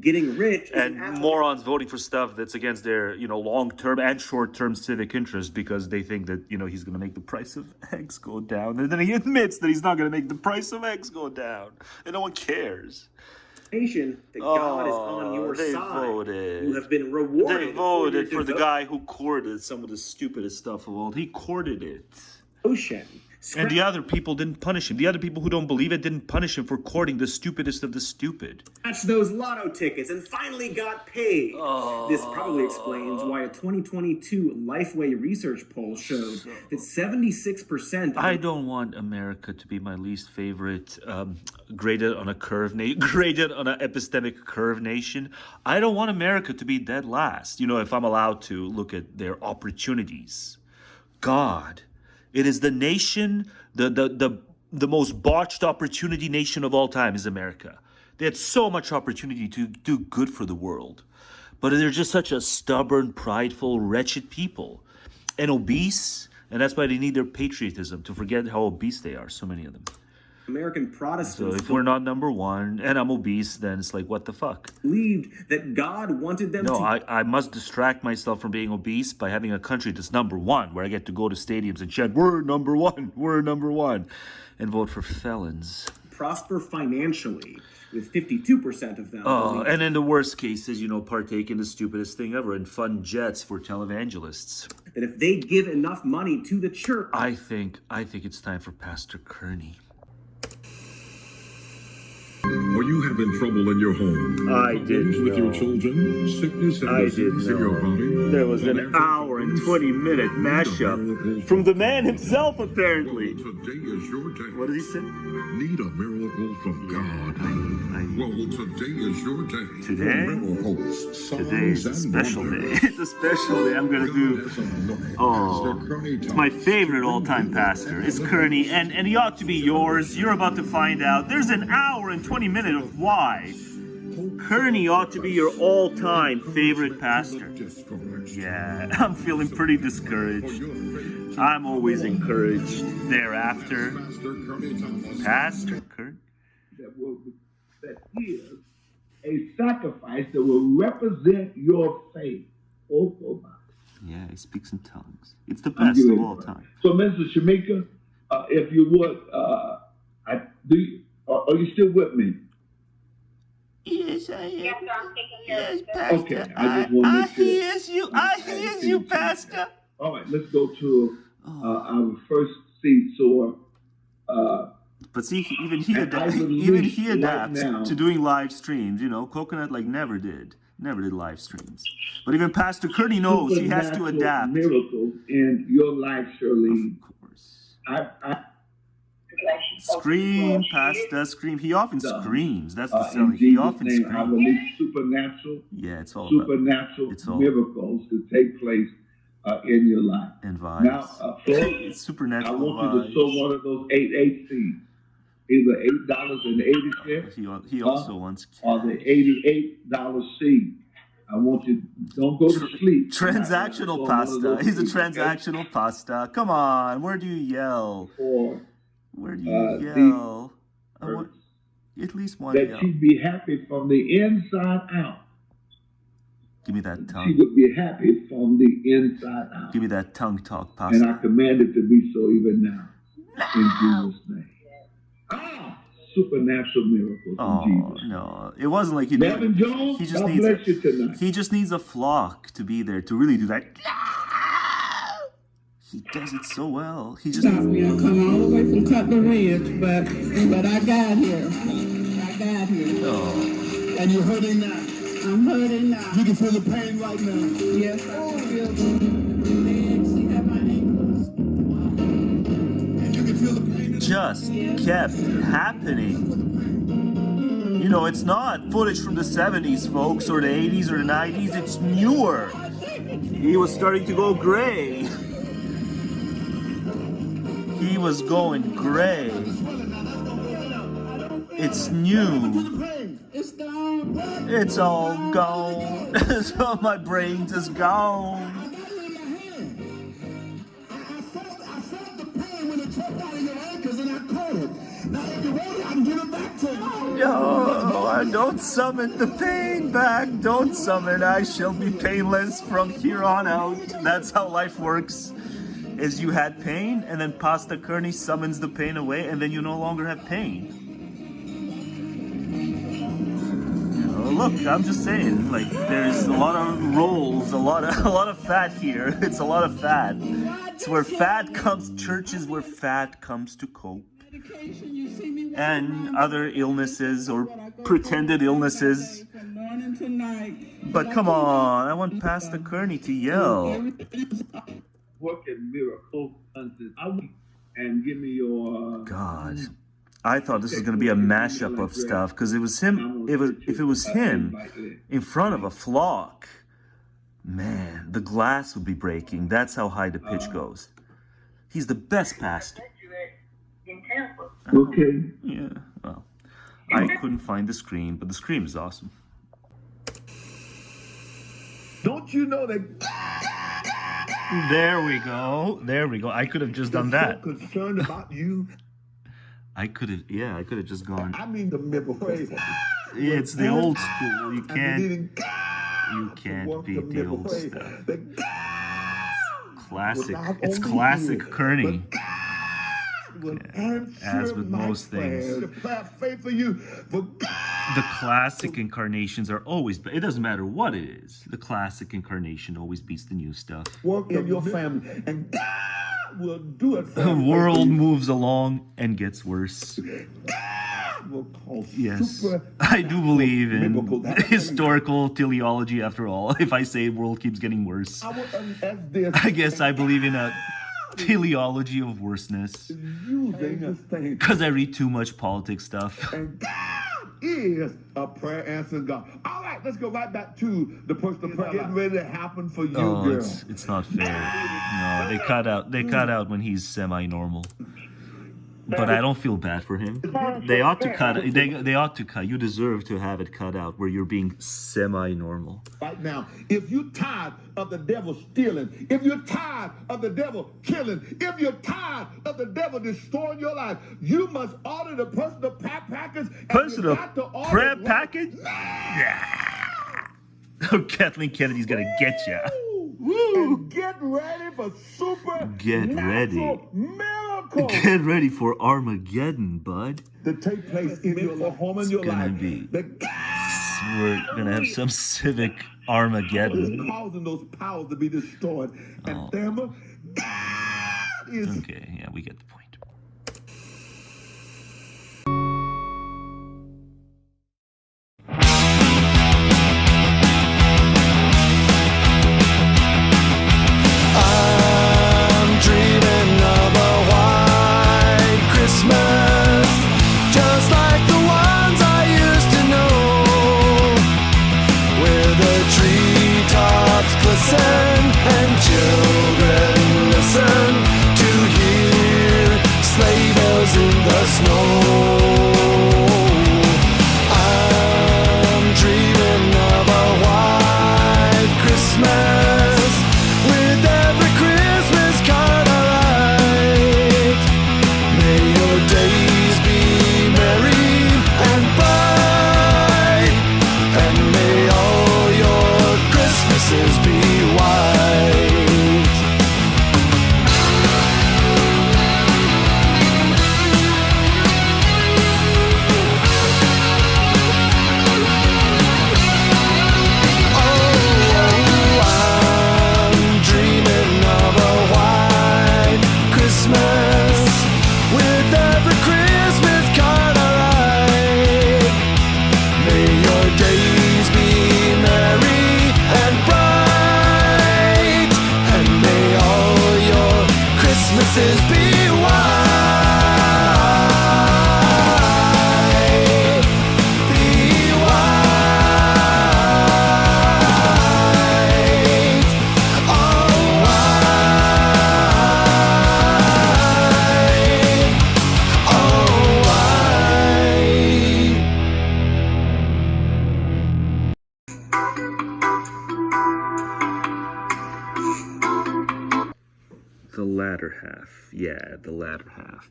Getting rich and morons voting for stuff that's against their, you know, long-term and short-term civic interest because they think that, you know, he's going to make the price of eggs go down. And then he admits that he's not going to make the price of eggs go down. And no one cares. That God is on your side. Voted. You have been rewarded. They voted for the guy who courted some of the stupidest stuff of all. He courted it. Ocean. And the other people didn't punish him. The other people who don't believe it didn't punish him for courting the stupidest of the stupid. Scratched those lotto tickets and finally got paid. This probably explains why a 2022 Lifeway research poll showed that 76%... I don't want America to be my least favorite, graded on an epistemic curve nation. I don't want America to be dead last. You know, if I'm allowed to look at their opportunities. God... It is the nation, the most botched opportunity nation of all time is America. They had so much opportunity to do good for the world. But they're just such a stubborn, prideful, wretched people. And obese, and that's why they need their patriotism, to forget how obese they are, so many of them. American Protestants... So if we're not number one, and I'm obese, then it's like, what the fuck? Believed that God wanted them to... No, I must distract myself from being obese by having a country that's number one, where I get to go to stadiums and chant, we're number one, and vote for felons. Prosper financially, with 52% of them... and in the worst cases, you know, partake in the stupidest thing ever and fund jets for televangelists. That if they give enough money to the church... I think it's time for Pastor Kearney. Are you having trouble in your home? I didn't with your children, sickness and disease in your body? There was an hour and 20-minute mashup from the man himself, apparently. Today is your day. What did he say? Need a miracle from God. Well, today is your day. Today? Today is a special day. It's a special day. I'm going to do... it's my favorite all-time pastor. It's Kearney, and he ought to be yours. You're about to find out. There's an hour and 20 minutes of why. Kearney ought to be your all-time favorite pastor. Yeah, I'm feeling pretty discouraged. I'm always encouraged thereafter. Pastor Kearney? That is a sacrifice that will represent your faith. Yeah, he speaks in tongues. It's the best of all time. So, Mr. Shamika, if you would, are you still with me? Yes, I am. Yes, Pastor. Okay, I just want to make sure. I hear you, Pastor. All right, let's go to our first seed sower. But see, even he adapts to doing live streams. You know, Coconut never did live streams. But even Pastor Curdy knows he has to adapt. Miracles in your life, Shirley. Of course. Scream, Pastor, scream. He often screams. That's the selling. He often screams. I release supernatural. Yeah, it's all supernatural miracles to take place in your life. And vibes. Now, folks, it's supernatural. I want you to sow one of those 8 seeds. Either $8.80. He also wants or the $88 seed. I want you don't go to sleep. Transactional pasta. He's a transactional pasta. Come on, where do you yell? Where do you yell? I want at least one that yell. She'd be happy from the inside out. Give me that tongue. She would be happy from the inside out. Give me that tongue talk, pasta. And I command it to be so even now. In Jesus' name. Supernatural miracles in Jesus. No, it wasn't like he Nevin Jones, he just needs a flock to be there to really do that. He does it so well. He just come all the way from Cutler Ridge, but I got here. Oh. And you're hurting now. I'm hurting now. You can feel the pain right now. Yes, I feel the legs. You have my ankles. And you can feel the pain. Just kept happening. You know, it's not footage from the 70s, folks, or the 80s or the 90s. It's newer. He was starting to go gray. He was going gray. It's new. It's all gone. So my brain's is gone. No, don't summon the pain back. Don't summon. I shall be painless from here on out. That's how life works. Is you had pain, and then Pasta Kearney summons the pain away, and then you no longer have pain. Look, I'm just saying, like, there's a lot of rolls, a lot of fat here. It's a lot of fat. It's where fat comes. Church is where fat comes to cope, and other illnesses or pretended illnesses. But come on, I want Pastor Kearney to yell. Working miracles and give me your God. I thought this was going to be a mashup of stuff because it was him. If it was him in front of a flock, man, the glass would be breaking. That's how high the pitch goes. He's the best pastor. Okay. Yeah. Well, I couldn't find the scream, but the scream is awesome. Don't you know that? There we go. There we go. I could have just done that. So concerned about you. I could have just gone. I mean the miracles. It's the old school. You can't beat the old stuff. Classic. It's classic Kearney. As with most things. The classic incarnations are always, it doesn't matter what it is. The classic incarnation always beats the new stuff. Work in your family and God will do it for the world moves along and gets worse. Yes, I do believe in historical teleology after all. If I say world keeps getting worse, I guess I believe in a teleology of worseness. Because I read too much politics stuff. And God is a prayer answering God. All right, let's go right back to the personal prayer. Getting ready to happen for you, girl. It's not fair. No, they cut out when he's semi-normal. But I don't feel bad for him. They ought to cut it. They ought to cut. You deserve to have it cut out where you're being semi-normal. Right now, if you're tired of the devil stealing, if you're tired of the devil killing, if you're tired of the devil destroying your life, you must order the personal prayer package. Personal prayer package? Yeah. Kathleen Kennedy's gonna get you. And get ready for supernatural miracles. Get ready for Armageddon, bud. To take place in your home and your life. We're gonna have some civic Armageddon. Causing those powers to be destroyed. And therefore, God is. Okay, yeah, we get the point.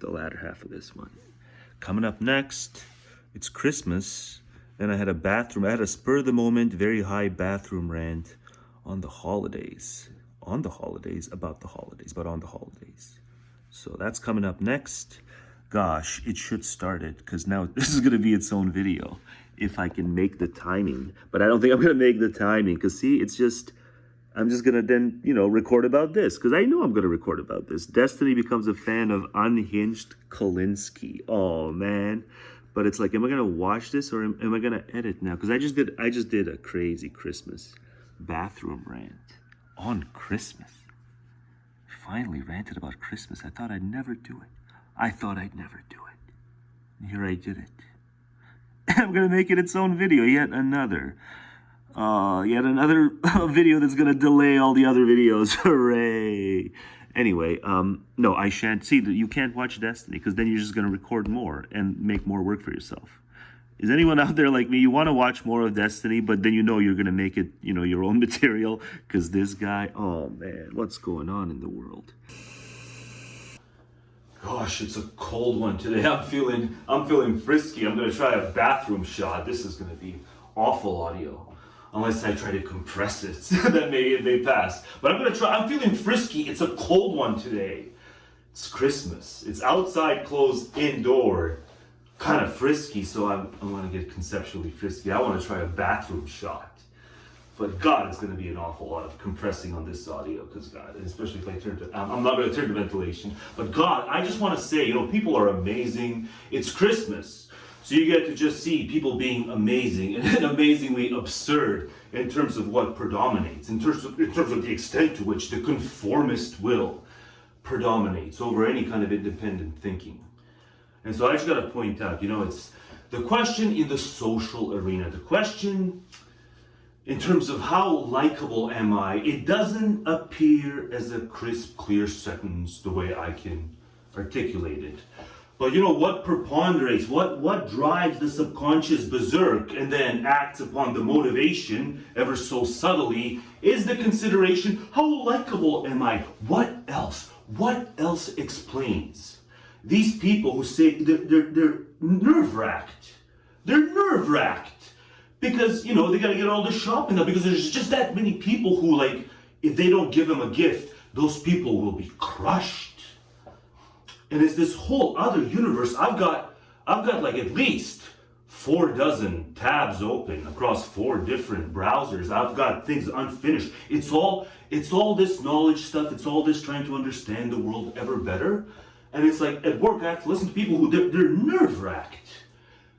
The latter half of this one. Coming up next, it's Christmas, and I had a spur of the moment, very high bathroom rant on the holidays. About the holidays, but on the holidays. So that's coming up next. Gosh, it should start it, because now this is going to be its own video, if I can make the timing. But I don't think I'm going to make the timing, because see, I'm just going to then, record about this, because I know I'm going to record about this. Destiny becomes a fan of unhinged Kolinsky. Oh, man. But it's like, am I going to watch this, or am I going to edit now? Because I just did a crazy Christmas bathroom rant on Christmas. Finally ranted about Christmas. I thought I'd never do it. And here I did it. I'm going to make it its own video, yet another video that's gonna delay all the other videos. Hooray! Anyway, no, I shan't see that. You can't watch Destiny, because then you're just gonna record more and make more work for yourself. Is anyone out there like me? You want to watch more of Destiny, but then you're gonna make it, your own material, because this guy, oh man, what's going on in the world? Gosh, it's a cold one today. I'm feeling frisky. I'm gonna try a bathroom shot. This is gonna be awful audio. Unless I try to compress it, that may pass. But I'm gonna try. I'm feeling frisky. It's a cold one today. It's Christmas. It's outside, closed, indoor. Kind of frisky, so I want to get conceptually frisky. I want to try a bathroom shot. But God, it's going to be an awful lot of compressing on this audio, because God, especially if I turn to, I'm not going to turn to ventilation. But God, I just want to say, people are amazing. It's Christmas. So you get to just see people being amazing and amazingly absurd in terms of what predominates, in terms of the extent to which the conformist will predominates over any kind of independent thinking. And so I just got to point out, it's the question in the social arena, the question in terms of how likable am I, it doesn't appear as a crisp, clear sentence the way I can articulate it. But what preponderates, what drives the subconscious berserk and then acts upon the motivation ever so subtly is the consideration, how likable am I? What else? What else explains these people who say they're nerve-wracked? They're nerve-wracked because, they got to get all this shopping done, because there's just that many people who if they don't give him a gift, those people will be crushed. And it's this whole other universe. I've got like at least 4 dozen tabs open across 4 different browsers. I've got things unfinished. It's all this knowledge stuff. It's all this trying to understand the world ever better. And it's like at work, I have to listen to people who they're nerve-wracked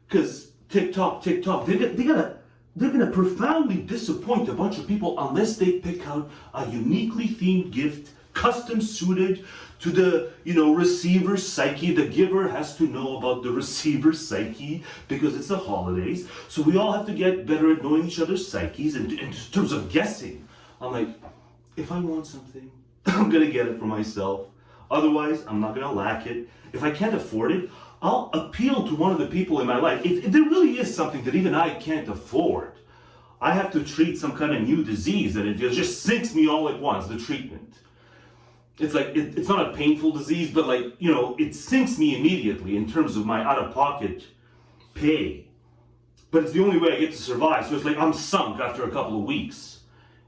because TikTok, they're gonna profoundly disappoint a bunch of people unless they pick out a uniquely themed gift, custom suited to the receiver's psyche. The giver has to know about the receiver's psyche because it's the holidays. So we all have to get better at knowing each other's psyches in terms of guessing. I'm like, if I want something, I'm gonna get it for myself. Otherwise, I'm not gonna lack it. If I can't afford it, I'll appeal to one of the people in my life. If there really is something that even I can't afford, I have to treat some kind of new disease and it just sinks me all at once, the treatment. It's like, it's not a painful disease, but like, it sinks me immediately in terms of my out-of-pocket pay. But it's the only way I get to survive. So it's like I'm sunk after a couple of weeks.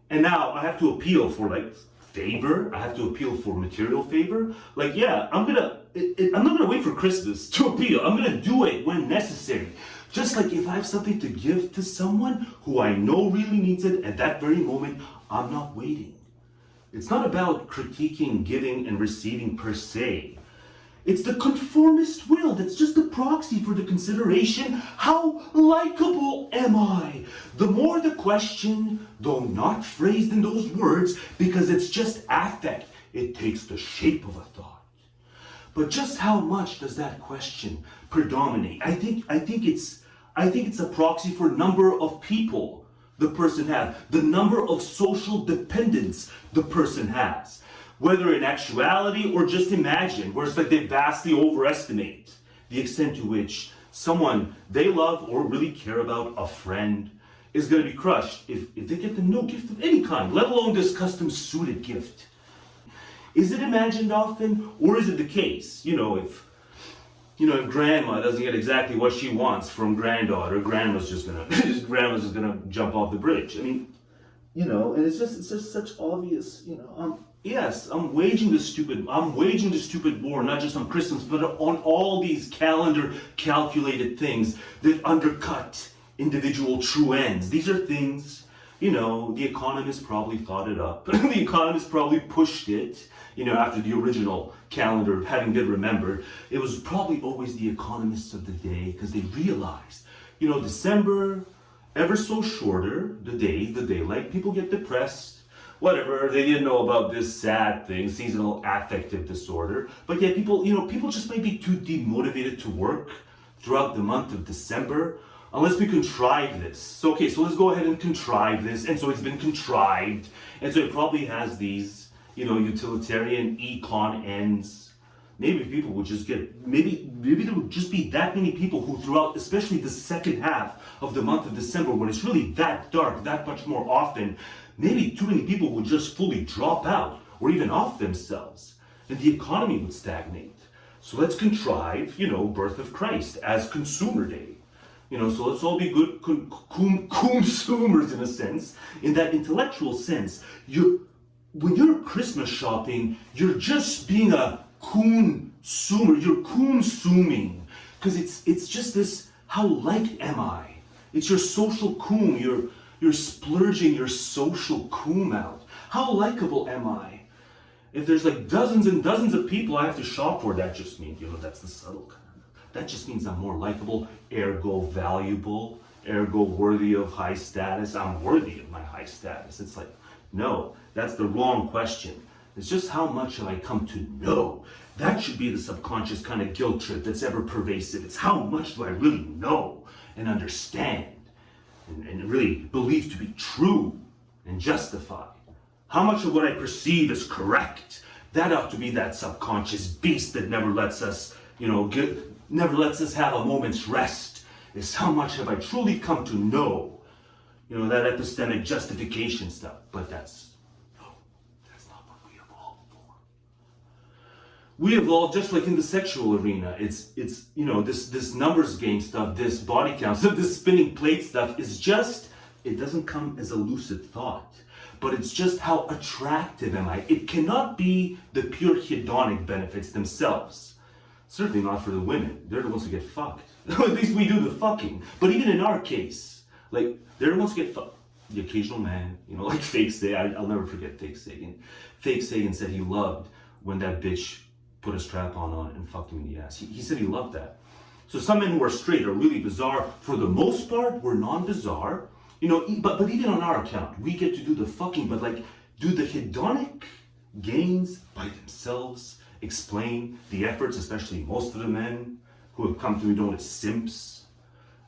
And now I have to appeal for like favor. I have to appeal for material favor. Like, yeah, I'm not gonna wait for Christmas to appeal. I'm gonna do it when necessary. Just like if I have something to give to someone who I know really needs it at that very moment, I'm not waiting. It's not about critiquing, giving, and receiving per se. It's the conformist will that's just a proxy for the consideration, how likable am I? The more the question, though not phrased in those words, because it's just affect, it takes the shape of a thought. But just how much does that question predominate? I think it's a proxy for number of people the person has, the number of social dependents the person has. Whether in actuality or just imagine, where it's like they vastly overestimate the extent to which someone they love or really care about, a friend, is going to be crushed if they get them no gift of any kind, let alone this custom suited gift. Is it imagined often, or is it the case? If grandma doesn't get exactly what she wants from granddaughter, grandma's just gonna jump off the bridge. I mean, and it's just such obvious, yes, I'm waging the stupid war, not just on Christmas, but on all these calendar calculated things that undercut individual true ends. These are things, the economists probably thought it up. The economists probably pushed it, after the original calendar having been remembered. It was probably always the economists of the day because they realized, December, ever so shorter, the daylight, people get depressed. Whatever, they didn't know about this sad thing, seasonal affective disorder. But yeah, people just might be too demotivated to work throughout the month of December, unless we contrive this. So let's go ahead and contrive this. And so it's been contrived. And so it probably has these, utilitarian econ ends. Maybe people would just maybe there would just be that many people who throughout, especially the second half of the month of December, when it's really that dark, that much more often, maybe too many people would just fully drop out or even off themselves, and the economy would stagnate. So let's contrive, birth of Christ as consumer day. So let's all be good consumers in a sense, in that intellectual sense. When you're Christmas shopping, you're just being a consumer. You're consuming, because it's just this, how liked am I? It's your social coom. You're splurging your social coom out. How likable am I? If there's like dozens and dozens of people I have to shop for, that just means, that's the subtle kind of, that just means I'm more likable, ergo valuable, ergo worthy of high status. I'm worthy of my high status. It's like, no, that's the wrong question. It's just how much have I come to know? That should be the subconscious kind of guilt trip that's ever pervasive. It's how much do I really know and understand and really believe to be true and justify? How much of what I perceive is correct? That ought to be that subconscious beast that never lets us, never lets us have a moment's rest. Is how much have I truly come to know? That epistemic justification stuff. But that's not what we evolved for. We evolved just like in the sexual arena. It's this numbers game stuff, this body count stuff, this spinning plate stuff is just, it doesn't come as a lucid thought. but it's just how attractive am I. It cannot be the pure hedonic benefits themselves. Certainly not for the women. They're the ones who get fucked. At least we do the fucking. But even in our case, like, they're the ones who get fucked. The occasional man, you know, like Fake Sagan. I'll never forget Fake Sagan. Fake Sagan said he loved when that bitch put a strap on it and fucked him in the ass. He said he loved that. So some men who are straight are really bizarre. For the most part, we're non-bizarre. You know, but even on our account, we get to do the fucking, but like, do the hedonic gains by themselves explain the efforts, especially most of the men who have come to be known as simps?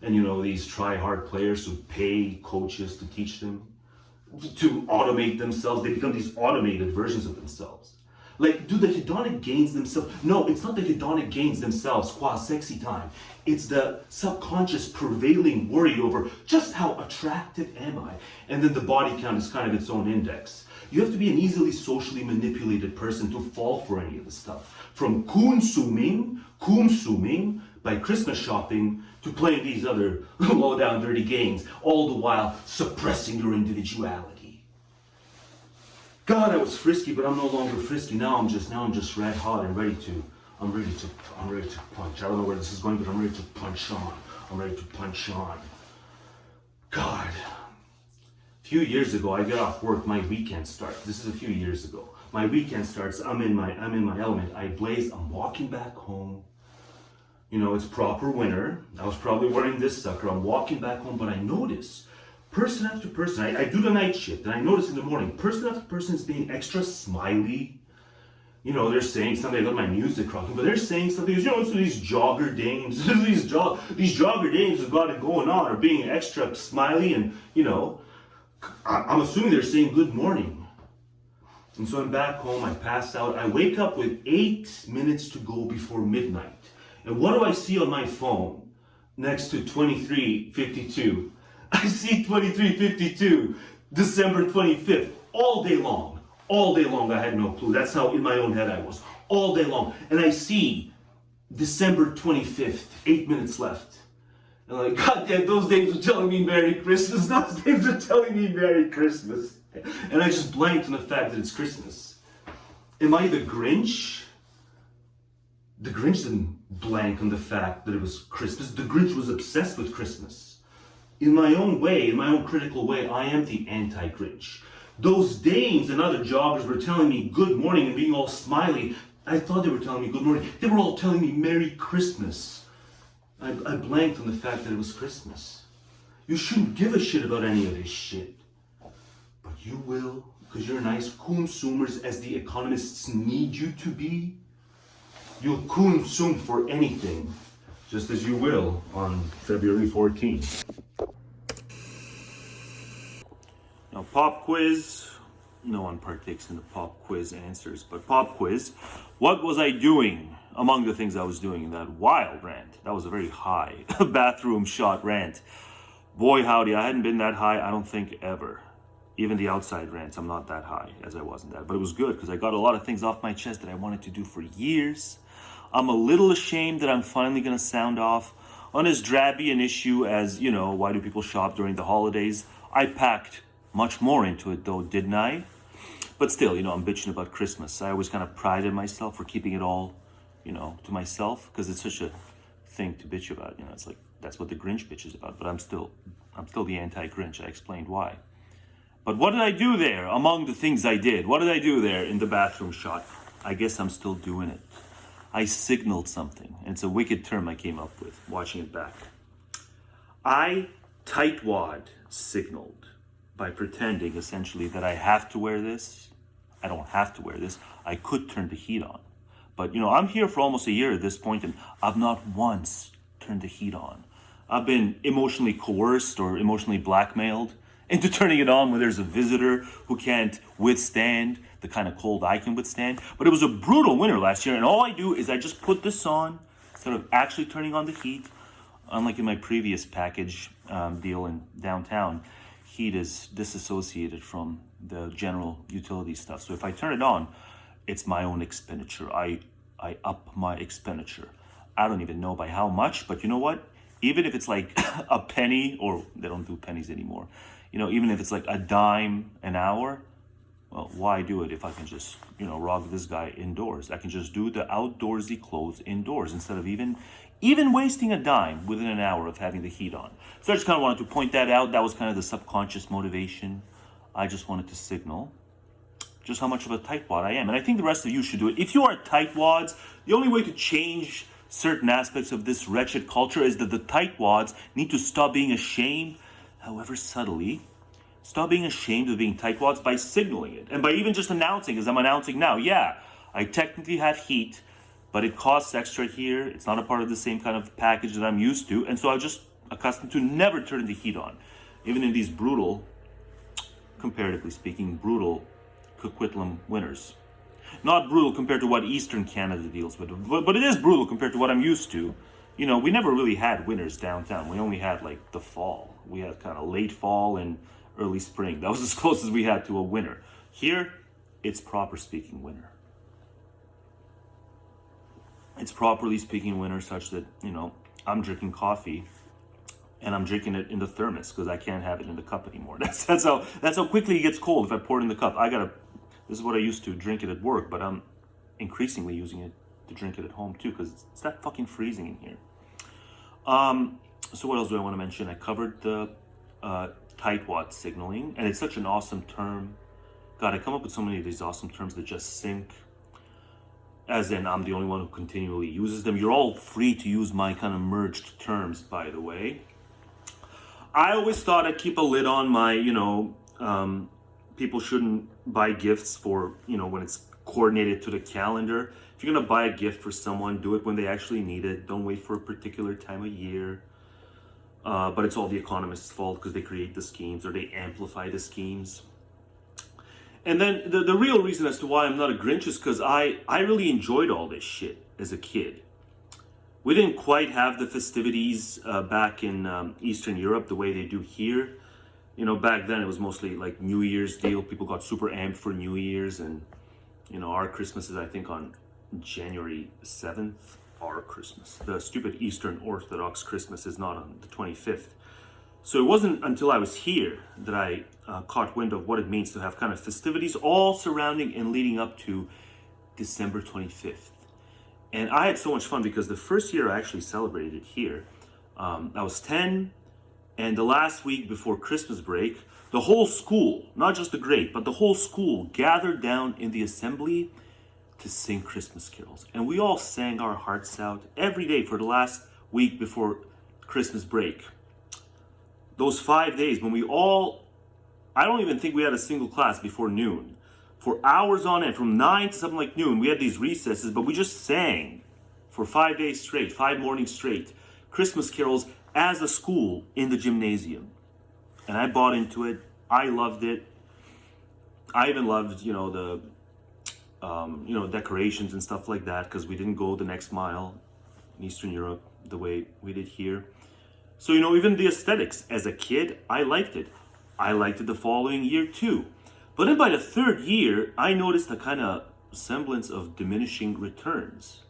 And you know, these try-hard players who pay coaches to teach them to automate themselves. They become these automated versions of themselves. Like, do the hedonic gains themselves? No, it's not the hedonic gains themselves, qua sexy time. It's the subconscious prevailing worry over just how attractive am I? And then the body count is kind of its own index. You have to be an easily socially manipulated person to fall for any of this stuff. From consuming by Christmas shopping to playing these other low-down dirty games, all the while suppressing your individuality. God, I was frisky, but I'm no longer frisky. Now I'm just red hot and ready to punch. I don't know where this is going, but I'm ready to punch on. God. A few years ago, I get off work, my weekend starts. This is a few years ago. My weekend starts, I'm in my element. I blaze, I'm walking back home. You know, it's proper winter. I was probably wearing this sucker. I'm walking back home, but I notice person after person, I do the night shift, and I notice in the morning, person after person is being extra smiley. You know, they're saying something, I got my music rocking, but they're saying something, you know, it's these jogger dames, these jogger dames have got it going on, are being extra smiley, and, you know, I'm assuming they're saying good morning. And so I'm back home, I pass out, I wake up with 8 minutes to go before midnight. And what do I see on my phone next to 2352? I see 2352, December 25th, all day long. All day long, I had no clue. That's how in my own head I was. All day long. And I see December 25th, 8 minutes left. And I'm like, God damn, those days are telling me Merry Christmas. Those days are telling me Merry Christmas. And I just blanked on the fact that it's Christmas. Am I the Grinch? The Grinch didn't blank on the fact that it was Christmas. The Grinch was obsessed with Christmas. In my own way, in my own critical way, I am the anti-Grinch. Those dames and other joggers were telling me good morning and being all smiley. I thought they were telling me good morning. They were all telling me Merry Christmas. I blanked on the fact that it was Christmas. You shouldn't give a shit about any of this shit. But you will, because you're nice consumers as the economists need you to be. You'll consume for anything, just as you will on February 14th. Now, pop quiz. No one partakes in the pop quiz answers, but pop quiz. What was I doing among the things I was doing in that wild rant? That was a very high bathroom shot rant. Boy, howdy, I hadn't been that high, I don't think, ever. Even the outside rants, I'm not that high as I was in that. But it was good, because I got a lot of things off my chest that I wanted to do for years. I'm a little ashamed that I'm finally going to sound off on as drabby an issue as, you know, why do people shop during the holidays? I packed much more into it, though, didn't I? But still, you know, I'm bitching about Christmas. I always kind of prided myself for keeping it all, you know, to myself, because it's such a thing to bitch about. You know, it's like, that's what the Grinch bitches about. But I'm still the anti-Grinch. I explained why. But what did I do there among the things I did? What did I do there in the bathroom shot? I guess I'm still doing it. I signaled something. And it's a wicked term I came up with, watching it back. I tightwad signaled by pretending, essentially, that I have to wear this. I don't have to wear this. I could turn the heat on. But, you know, I'm here for almost a year at this point, and I've not once turned the heat on. I've been emotionally coerced or emotionally blackmailed into turning it on when there's a visitor who can't withstand the kind of cold I can withstand. But it was a brutal winter last year, and all I do is I just put this on instead of actually turning on the heat. Unlike in my previous package deal in downtown, heat is disassociated from the general utility stuff. So if I turn it on, it's my own expenditure. I up my expenditure. I don't even know by how much, but you know what? Even if it's like a penny, or they don't do pennies anymore. you know, even if it's like a dime an hour, well, why do it if I can just, you know, rock this guy indoors? I can just do the outdoorsy clothes indoors instead of even wasting a dime within an hour of having the heat on. So I just kind of wanted to point that out. That was kind of the subconscious motivation. I just wanted to signal just how much of a tightwad I am. And I think the rest of you should do it. If you are tightwads, the only way to change certain aspects of this wretched culture is that the tightwads need to stop being ashamed, however subtly, stop being ashamed of being tightwads by signaling it. And by even just announcing, as I'm announcing now, yeah, I technically have heat, but it costs extra here. It's not a part of the same kind of package that I'm used to. And so I'm just accustomed to never turning the heat on. Even in these brutal, comparatively speaking, brutal Coquitlam winters. Not brutal compared to what Eastern Canada deals with, but it is brutal compared to what I'm used to. You know, we never really had winters downtown. We only had like the fall. We had kind of late fall and early spring. That was as close as we had to a winter. Here, it's proper speaking winter. It's properly speaking winter such that, you know, I'm drinking coffee and I'm drinking it in the thermos because I can't have it in the cup anymore. That's how quickly it gets cold if I pour it in the cup. This is what I used to drink it at work, but I'm increasingly using it to drink it at home too because it's that fucking freezing in here. So what else do I want to mention? I covered the tightwad signaling, and it's such an awesome term. God, I come up with so many of these awesome terms that just sink. As in, I'm the only one who continually uses them. You're all free to use my kind of merged terms, by the way. I always thought I'd keep a lid on my, you know, people shouldn't buy gifts for, you know, when it's coordinated to the calendar. If you're going to buy a gift for someone, do it when they actually need it. Don't wait for a particular time of year. But it's all the economists' fault because they create the schemes or they amplify the schemes. And then the real reason as to why I'm not a Grinch is because I really enjoyed all this shit as a kid. We didn't quite have the festivities back in Eastern Europe the way they do here. You know, back then it was mostly like New Year's deal. People got super amped for New Year's, and, you know, our Christmas is, I think, on January 7th. Our Christmas. The stupid Eastern Orthodox Christmas is not on the 25th. So it wasn't until I was here that I caught wind of what it means to have kind of festivities all surrounding and leading up to December 25th. And I had so much fun because the first year I actually celebrated it here, I was 10, and the last week before Christmas break, the whole school, not just the grade, but the whole school gathered down in the assembly to sing Christmas carols. And we all sang our hearts out every day for the last week before Christmas break. Those 5 days when I don't even think we had a single class before noon. For hours on end, from 9 to something like noon, we had these recesses, but we just sang for 5 days straight, 5 mornings straight, Christmas carols as a school in the gymnasium. And I bought into it. I loved it. I even loved, you know, the decorations and stuff like that, because we didn't go the next mile in Eastern Europe the way we did here. So, you know, even the aesthetics, as a kid, I liked it. I liked it the following year too. But then by the third year, I noticed a kind of semblance of diminishing returns.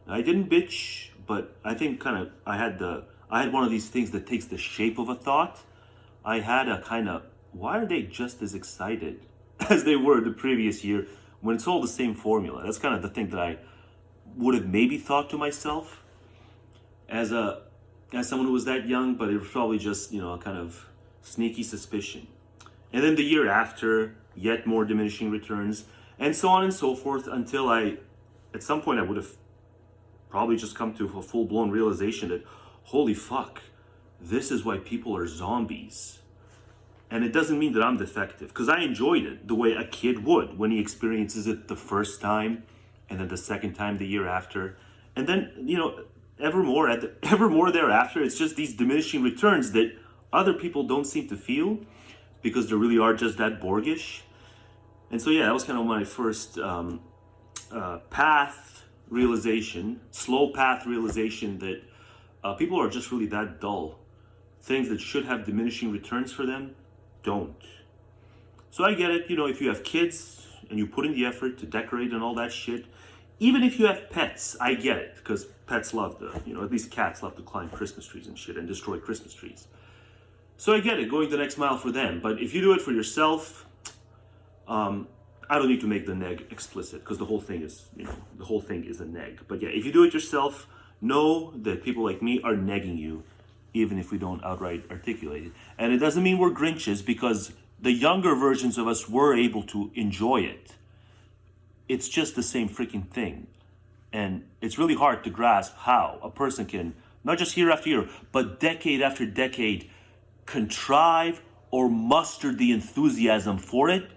I didn't bitch, but I think I had one of these things that takes the shape of a thought. I had a kind of, why are they just as excited as they were the previous year when it's all the same formula? That's kind of the thing that I would have maybe thought to myself as someone who was that young, but it was probably just, you know, a kind of sneaky suspicion. And then the year after, yet more diminishing returns, and so on and so forth, until at some point I would have probably just come to a full-blown realization that, holy fuck, this is why people are zombies. And it doesn't mean that I'm defective, because I enjoyed it the way a kid would when he experiences it the first time, and then the second time the year after. And then, you know, ever more thereafter, it's just these diminishing returns that other people don't seem to feel because they really are just that Borgish. And so, yeah, that was kind of my first path realization, slow path realization that people are just really that dull. Things that should have diminishing returns for them don't. So I get it, you know, if you have kids and you put in the effort to decorate and all that shit, even if you have pets, I get it, because pets love at least cats love to climb Christmas trees and shit and destroy Christmas trees. So I get it, going the next mile for them. But if you do it for yourself, I don't need to make the neg explicit because the whole thing is, the whole thing is a neg. But yeah, if you do it yourself, know that people like me are negging you, even if we don't outright articulate it. And it doesn't mean we're Grinches, because the younger versions of us were able to enjoy it. It's just the same freaking thing. And it's really hard to grasp how a person can, not just year after year, but decade after decade, contrive or muster the enthusiasm for it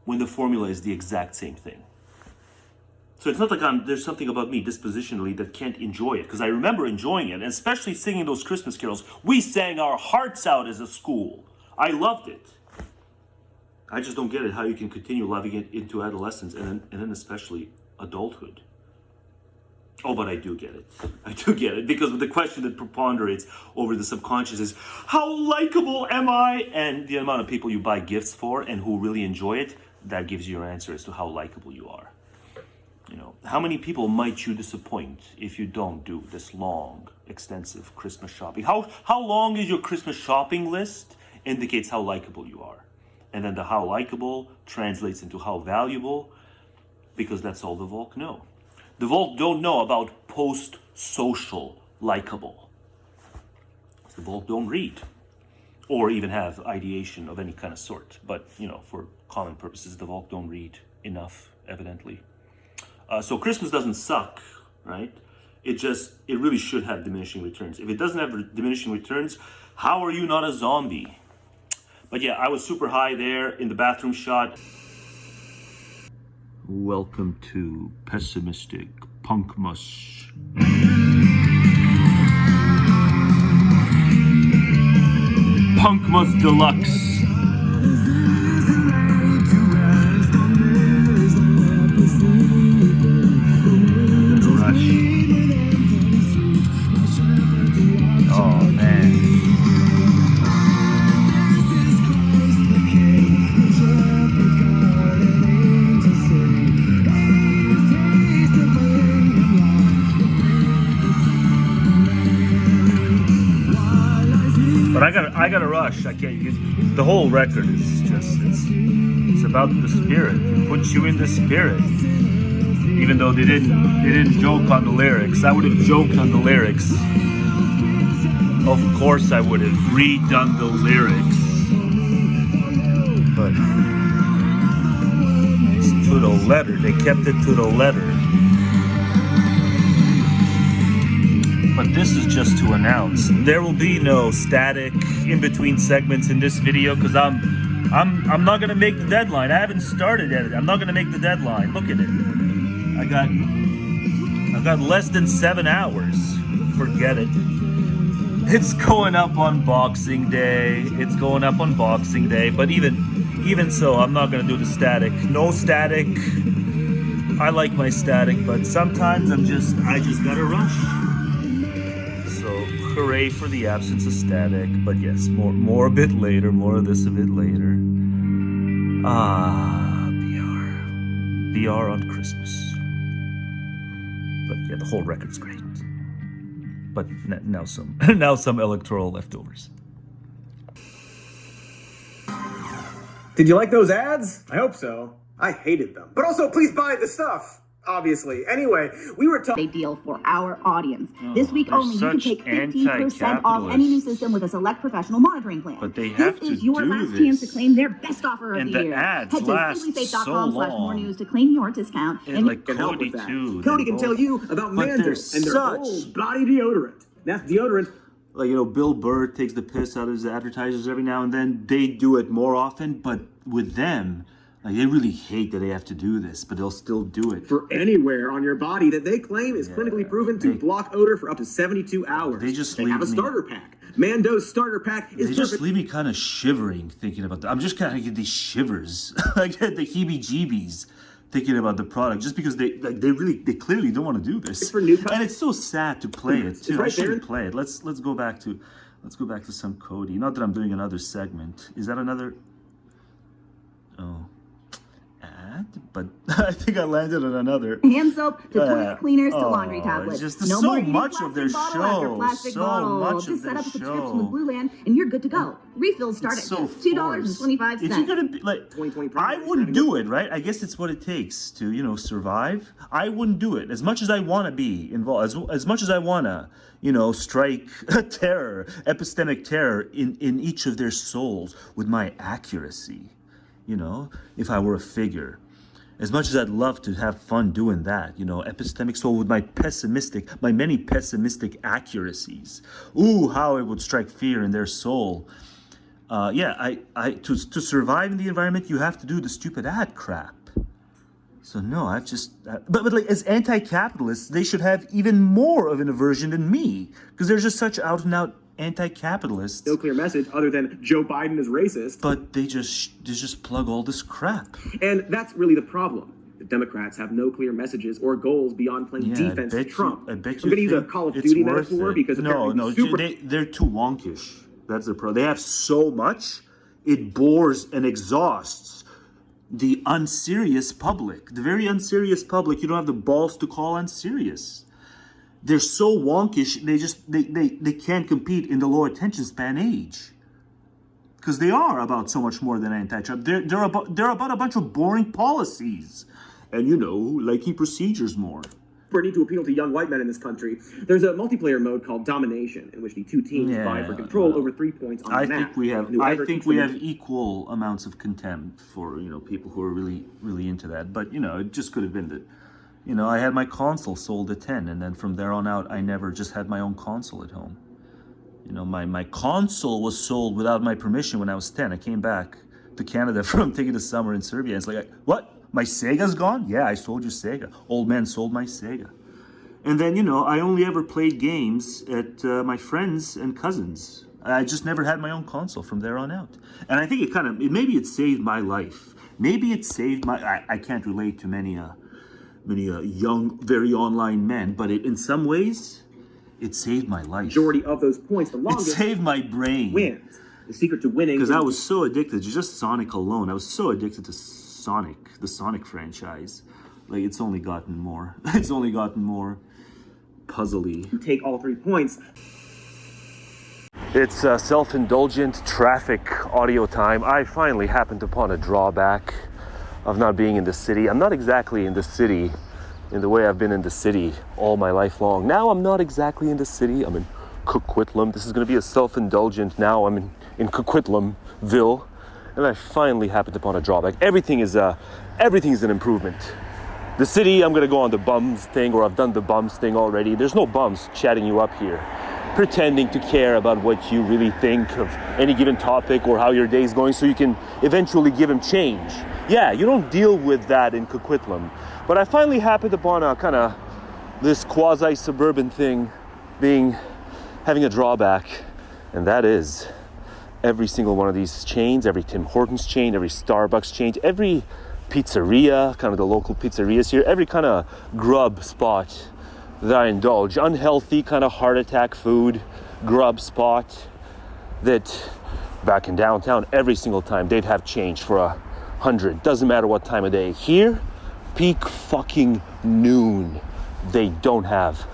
when the formula is the exact same thing. So it's not like there's something about me dispositionally that can't enjoy it, because I remember enjoying it, and especially singing those Christmas carols. We sang our hearts out as a school. I loved it. I just don't get it how you can continue loving it into adolescence and then especially adulthood. Oh, but I do get it. I do get it, because the question that preponderates over the subconscious is, how likable am I? And the amount of people you buy gifts for and who really enjoy it, that gives you your answer as to how likable you are. How many people might you disappoint if you don't do this long, extensive Christmas shopping? How long is your Christmas shopping list indicates how likable you are. And then the how likable translates into how valuable, because that's all the Volk know. The Volk don't know about post-social likable. The Volk don't read or even have ideation of any kind of sort. But, for common purposes, the Volk don't read enough, evidently. So Christmas doesn't suck, right? It really should have diminishing returns. If it doesn't have diminishing returns, how are you not a zombie? But yeah, I was super high there in the bathroom shot. Welcome to Pessimistic Punkmas. Punkmas Deluxe. Oh man. But I gotta rush. I can't use the whole record is just it's about the spirit. It puts you in the spirit. Even though they didn't joke on the lyrics. I would have joked on the lyrics. Of course I would have redone the lyrics. But it's to the letter. They kept it to the letter. But this is just to announce there will be no static in between segments in this video, because I'm not gonna make the deadline. I haven't started yet. I'm not gonna make the deadline. Look at it. I've got less than 7 hours. Forget it. It's going up on Boxing Day. It's going up on Boxing Day. But even so, I'm not gonna do the static. No static. I like my static, but sometimes I just gotta rush. So hooray for the absence of static. But yes, more a bit later. More of this a bit later. BR on Christmas. But yeah, the whole record's great. But now some electoral leftovers. Did you like those ads? I hope so. I hated them. But also, please buy the stuff, obviously. Anyway, we were talking... Big deal for our audience. This week only, you can take 50% off any new system with a select professional monitoring plan. But they have this is your last chance to claim their best offer of the year. Head to simplysafe.com/more news to claim your discount. And like Cody too. Cody can tell you about Mando and their whole body deodorant. That's deodorant. Like, Bill Burr takes the piss out of his advertisers every now and then. They do it more often, but with them, like, they really hate that they have to do this, but they'll still do it. For anywhere on your body that they claim is clinically proven to block odor for up to 72 hours. They have a starter pack. Mando's starter pack is They just leave me kind of shivering thinking about that. I'm just kind of getting these shivers. I get the heebie-jeebies thinking about the product, just because they clearly don't want to do this. It's for new and it's so sad to play it too. Right, I shouldn't play it. Let's go back to some Cody. Not that I'm doing another segment. Is that another? Oh. But I think I landed on another. Hand soap to toilet cleaners to laundry tablets. Just no so more eating much plastic of their bottle after show. plastic So bottle. much Just of set their up a subscription show. with Blue Land and you're good to go. Refills start at so just $2.25. If you're gonna be like, I wouldn't do it, right? I guess it's what it takes to, you know, survive. I wouldn't do it as much as I want to be involved, as much as I want to, you know, strike terror, epistemic terror in each of their souls with my accuracy. You know, if I were a figure, as much as I'd love to have fun doing that, you know, epistemic soul with my many pessimistic accuracies. Ooh, how it would strike fear in their soul. To survive in the environment, you have to do the stupid ad crap. So no, I've just, but like as anti-capitalists, they should have even more of an aversion than me, because they're just such out and out anti-capitalists. No clear message other than Joe Biden is racist. But they just plug all this crap. And that's really the problem. The Democrats have no clear messages or goals beyond playing defense to Trump. I'm going to use a Call of Duty metaphor because they're too wonkish. That's the problem. They have so much, it bores and exhausts the unserious public. The very unserious public, you don't have the balls to call unserious. They're so wonkish, they can't compete in the low attention span age. Because they are about so much more than anti-Trump. They're about a bunch of boring policies. And, you know, liking procedures more. Need to appeal to young white men in this country. There's a multiplayer mode called Domination, in which the two teams vie for control over 3 points on the map. I think we have equal amounts of contempt for, you know, people who are really, really into that. But, you know, it just could have been that, you know, I had my console sold at 10, and then from there on out, I never just had my own console at home. You know, my console was sold without my permission when I was 10. I came back to Canada from taking the summer in Serbia. And it's like, what? My Sega's gone? Yeah, I sold your Sega. Old man sold my Sega. And then, you know, I only ever played games at my friends' and cousins. I just never had my own console from there on out. And I think maybe it saved my life. Maybe it saved I can't relate to many young, very online men, but in some ways, it saved my life. Majority of those points, the longest. It saved my brain. Wins. The secret to winning. Because I was so addicted to just Sonic alone. I was so addicted to Sonic, the Sonic franchise. Like, it's only gotten more. It's only gotten more puzzly. You take all 3 points. It's self-indulgent traffic audio time. I finally happened upon a drawback of not being in the city. I'm not exactly in the city in the way I've been in the city all my life long. Now I'm not exactly in the city. I'm in Coquitlam. This is going to be a self-indulgent. Now I'm in Coquitlamville. And I finally happened upon a drawback. Everything's an improvement. The city, I'm gonna go on the bums thing, or I've done the bums thing already. There's no bums chatting you up here, pretending to care about what you really think of any given topic or how your day's going, so you can eventually give them change. Yeah, you don't deal with that in Coquitlam. But I finally happened upon a kind of this quasi-suburban thing having a drawback, and that is every single one of these chains, every Tim Hortons chain, every Starbucks chain, every pizzeria, kind of the local pizzerias here, every kind of grub spot that I indulge, unhealthy kind of heart attack food, grub spot that back in downtown, every single time they'd have change for 100. Doesn't matter what time of day. Here, peak fucking noon, they don't have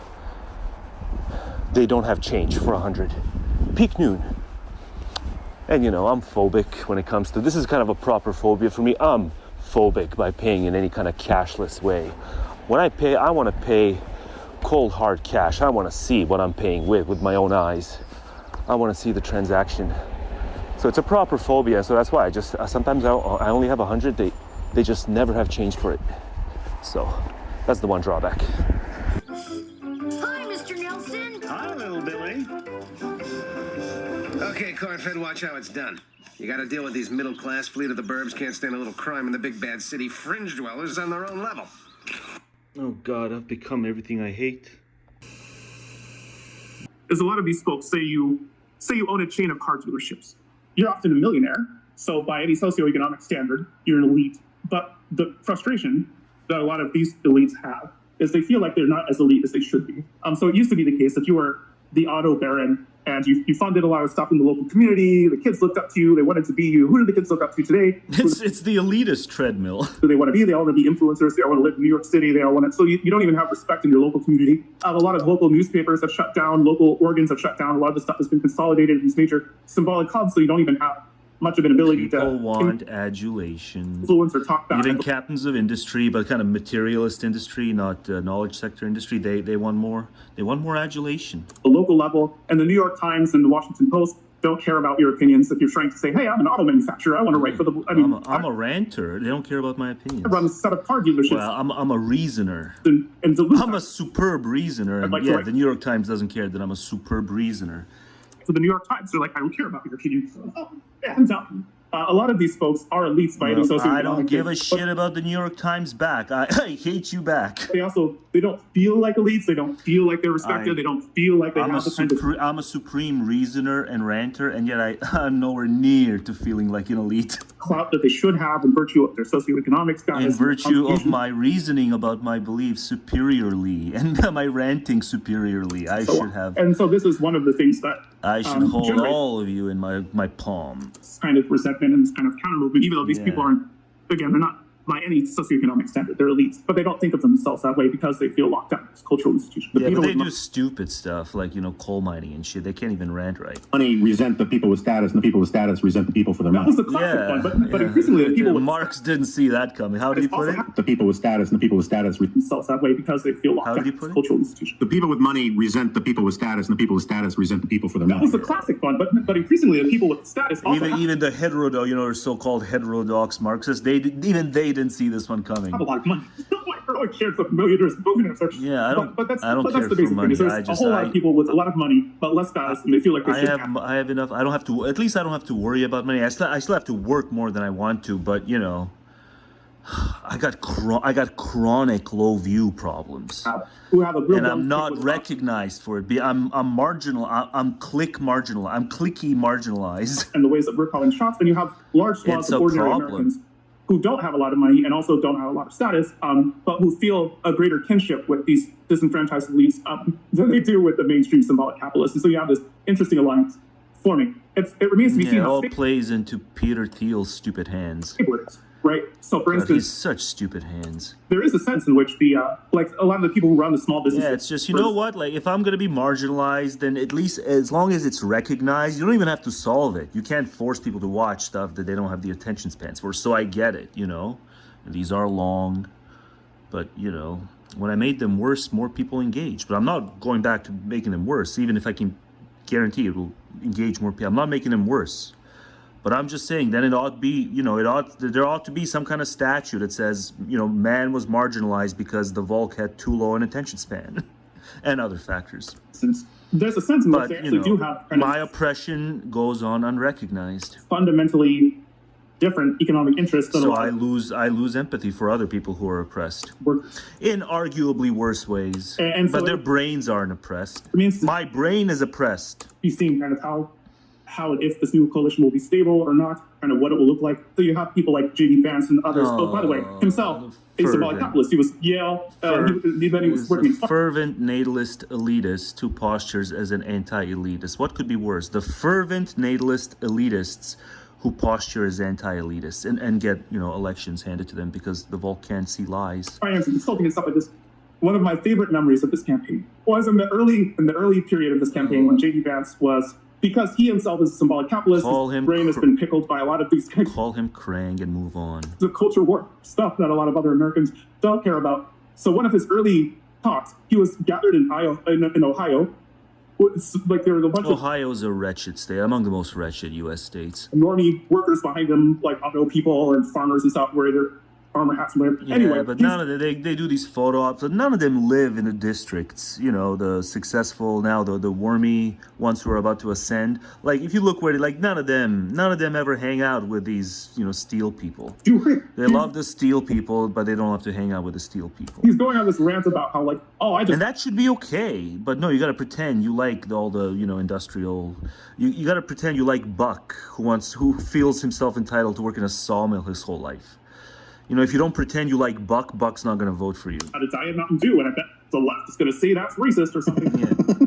change for 100. Peak noon. And you know, I'm phobic when it comes to, this is kind of a proper phobia for me. I'm phobic by paying in any kind of cashless way. When I pay, I want to pay cold hard cash. I want to see what I'm paying with my own eyes. I want to see the transaction. So it's a proper phobia. So that's why I just, sometimes I only have 100. They just never have change for it. So that's the one drawback. Hi, Mr. Nelson. Hi, little Billy. Okay, Cornfed, watch how it's done. You gotta deal with these middle-class fleet of the burbs, can't stand a little crime in the big bad city, fringe dwellers on their own level. Oh God, I've become everything I hate. As a lot of these folks say you own a chain of car dealerships. You're often a millionaire, so by any socioeconomic standard, you're an elite. But the frustration that a lot of these elites have is they feel like they're not as elite as they should be. So it used to be the case if you were the auto baron and you funded a lot of stuff in the local community. The kids looked up to you. They wanted to be you. Who do the kids look up to today? It's the elitist treadmill. Who they want to be? They all want to be influencers. They all want to live in New York City. They all want to. So you don't even have respect in your local community. A lot of local newspapers have shut down. Local organs have shut down. A lot of the stuff has been consolidated in these major symbolic hubs. So you don't even have much of an ability People to want adulation. influence or talk back. Even captains of industry, but kind of materialist industry, not knowledge sector industry. They want more. They want more adulation. The local level, and the New York Times and the Washington Post don't care about your opinions. If you're trying to say, "Hey, I'm an auto manufacturer. I want to write for the," I'm a ranter. They don't care about my opinions. I run a set of car dealerships. Well, I'm a reasoner. And I'm a superb reasoner. And yeah, the New York Times doesn't care that I'm a superb reasoner. So the New York Times, they're like, "I don't care about your opinions." Oh, yeah, hands out. A lot of these folks are elites by any socioeconomic. I don't give a shit about the New York Times back. I hate you back. They don't feel like elites. They don't feel like they're respected. They don't feel like they have the kind of... I'm a supreme reasoner and ranter, and yet I'm nowhere near to feeling like an elite. Clout that they should have in virtue of their socioeconomic status. In virtue of my reasoning about my beliefs superiorly and my ranting superiorly, I should have. And so this is one of the things that I should hold all of you in my palm. This kind of resentment and this kind of counter movement, even though these people aren't, again, they're not by any socioeconomic standard, they're elites, but they don't think of themselves that way because they feel locked down in this cultural institution. But they do stupid stuff like, coal mining and shit. They can't even rant right. Money resent the people with status, and the people with status resent the people for their money. That was the classic one, but increasingly the people with... Marx didn't see that coming. How did he put it? The people with status and the people with status resent themselves that way because they feel locked down in this cultural institution. The people with money resent the people with status, and the people with status resent the people for their money. That was the classic one, but increasingly the people with status also even the or so-called heterodox Marxists, they didn't see this one coming. Have a lot of money. Everyone cares about millionaires and billionaires. Yeah, I don't care the basic for money. thing. There's a whole lot of people with a lot of money, but less status, and they feel like they should have. I have enough. I don't have to. At least I don't have to worry about money. I still have to work more than I want to, but I got chronic low view problems, who have a real and I'm not recognized for it. I'm marginal. I'm clicky marginalized. And the ways that we're calling shots, and you have large swaths of ordinary Americans who don't have a lot of money and also don't have a lot of status, but who feel a greater kinship with these disenfranchised elites than they do with the mainstream symbolic capitalists. And so you have this interesting alliance forming. It remains to be seen. It all plays into Peter Thiel's stupid hands. Right. So, for instance, he's such stupid hands. There is a sense in which the like a lot of the people who run the small businesses. Yeah, it's just what? Like, if I'm gonna be marginalized, then at least as long as it's recognized, you don't even have to solve it. You can't force people to watch stuff that they don't have the attention spans for. So I get it, And these are long, but when I made them worse, more people engaged. But I'm not going back to making them worse, even if I can guarantee it will engage more people. I'm not making them worse. But I'm just saying, then it ought to be, there ought to be some kind of statute that says, man was marginalized because the Volk had too low an attention span, and other factors. Since there's a sense in which they actually do have my oppression goes on unrecognized. Fundamentally different economic interests. So I lose empathy for other people who are oppressed in arguably worse ways. But their brains aren't oppressed. My brain is oppressed. You've seen kind of how if this new coalition will be stable or not, kind of what it will look like. So you have people like J.D. Vance and others. Oh, by the way, himself, a symbolic capitalist. He was Yale. He was working. Fervent natalist elitist who postures as an anti-elitist. What could be worse? The fervent natalist elitists who posture as anti-elitists and get elections handed to them because the Volk can't see lies. Finance and consulting and stuff like this. One of my favorite memories of this campaign was in the early period of this campaign when J.D. Vance was. Because he himself is a symbolic capitalist, his brain has been pickled by a lot of these guys. Call him Krang and move on. The culture war stuff that a lot of other Americans don't care about. So one of his early talks, he was gathered in Ohio. Like there was a bunch Ohio's a wretched state, among the most wretched U.S. states. Normie workers behind him, like auto people and farmers and stuff, where they're farmer hats and whatever. Yeah, anyway, but none of them, they do these photo ops, but none of them live in the districts, the successful, now the wormy ones who are about to ascend. Like, if you look where none of them ever hang out with these, steel people. They love the steel people, but they don't have to hang out with the steel people. He's going on this rant about how and that should be okay, but no, you gotta pretend you like all the, industrial, you gotta pretend you like Buck, who feels himself entitled to work in a sawmill his whole life. If you don't pretend you like Buck's not going to vote for you. At a Diet Mountain Dew, and I bet the left is going to say that's racist or something.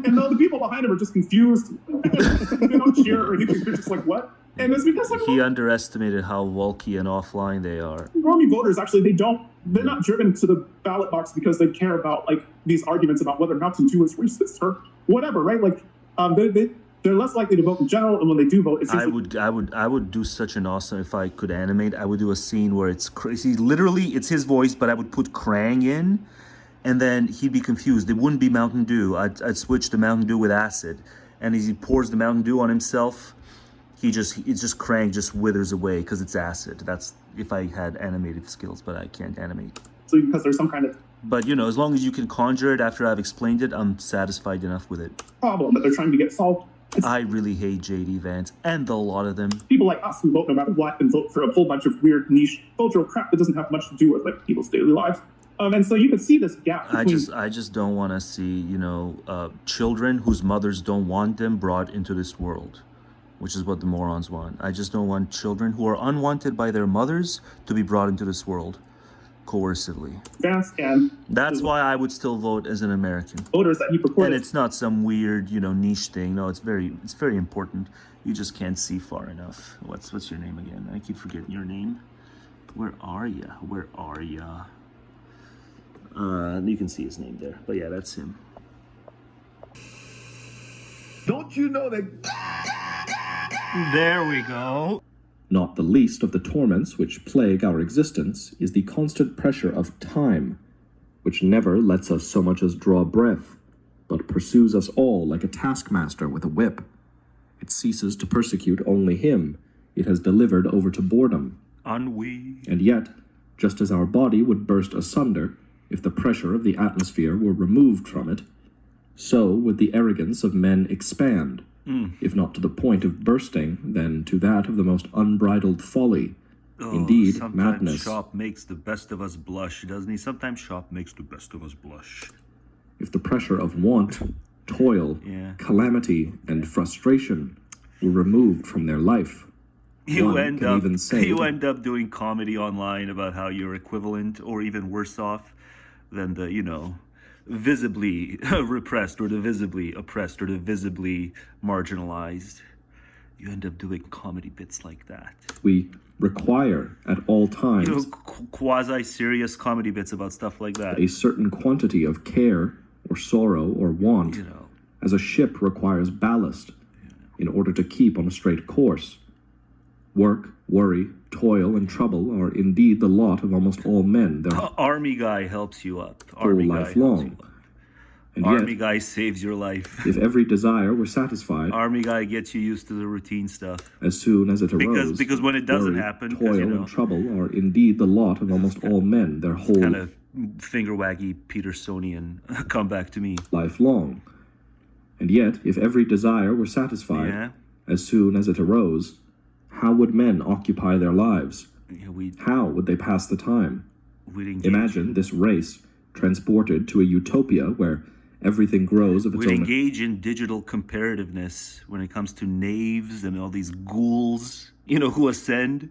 And the people behind him are just confused. vote. They don't cheer or anything. They're just like, what? And it's because like he underestimated how wulky and offline they are. normie voters actually they're not driven to the ballot box because they care about like these arguments about whether Mountain Dew is racist or whatever, right? Like they're less likely to vote in general, and when they do vote, it's I would do such an awesome, if I could animate, I would do a scene where it's crazy. Literally, it's his voice, but I would put Krang in, and then he'd be confused. It wouldn't be Mountain Dew. I'd switch to Mountain Dew with acid, and as he pours the Mountain Dew on himself, it's just Krang just withers away because it's acid. That's if I had animated skills, but I can't animate. So because there's some kind of But as long as you can conjure it after I've explained it, I'm satisfied enough with it. problem that they're trying to get solved. I really hate JD Vance and a lot of them. People like us who vote no matter what and vote for a whole bunch of weird niche cultural crap that doesn't have much to do with like people's daily lives. And so you can see this gap between... I just don't want to see, children whose mothers don't want them brought into this world, which is what the morons want. I just don't want children who are unwanted by their mothers to be brought into this world coercively. That's why I would still vote as an American. Voters that he purported. And it's not some weird, niche thing. No, it's very important. You just can't see far enough. What's your name again? I keep forgetting your name. Where are ya? You can see his name there. But yeah, that's him. Don't you know that? There we go. Not the least of the torments which plague our existence is the constant pressure of time, which never lets us so much as draw breath, but pursues us all like a taskmaster with a whip. It ceases to persecute only him it has delivered over to boredom. Ennui. And yet, just as our body would burst asunder if the pressure of the atmosphere were removed from it, so would the arrogance of men expand, if not to the point of bursting, then to that of the most unbridled folly. Indeed, sometimes madness. Shop makes the best of us blush, doesn't he? Sometimes Shop makes the best of us blush. If the pressure of want, toil, calamity, and frustration were removed from their life, You end up doing comedy online about how you're equivalent or even worse off than the, visibly repressed or the visibly oppressed or the visibly marginalized. You end up doing comedy bits like that. We require at all times quasi-serious comedy bits about stuff like that. A certain quantity of care or sorrow or want, as a ship requires ballast in order to keep on a straight course. Work, worry, toil, and trouble are indeed the lot of almost all men. Their Army guy helps you up. Army life long. And Army yet, guy saves your life. If every desire were satisfied, Army guy gets you used to the routine stuff. As soon as it arose, because when it doesn't worry, happen, toil and trouble are indeed the lot of almost all men. Their whole kind of finger waggy Petersonian come back to me. Life long. And yet, if every desire were satisfied, as soon as it arose, how would men occupy their lives? How would they pass the time? Imagine this race transported to a utopia where everything grows of its We'd own. engage in digital comparativeness when it comes to knaves and all these ghouls, who ascend.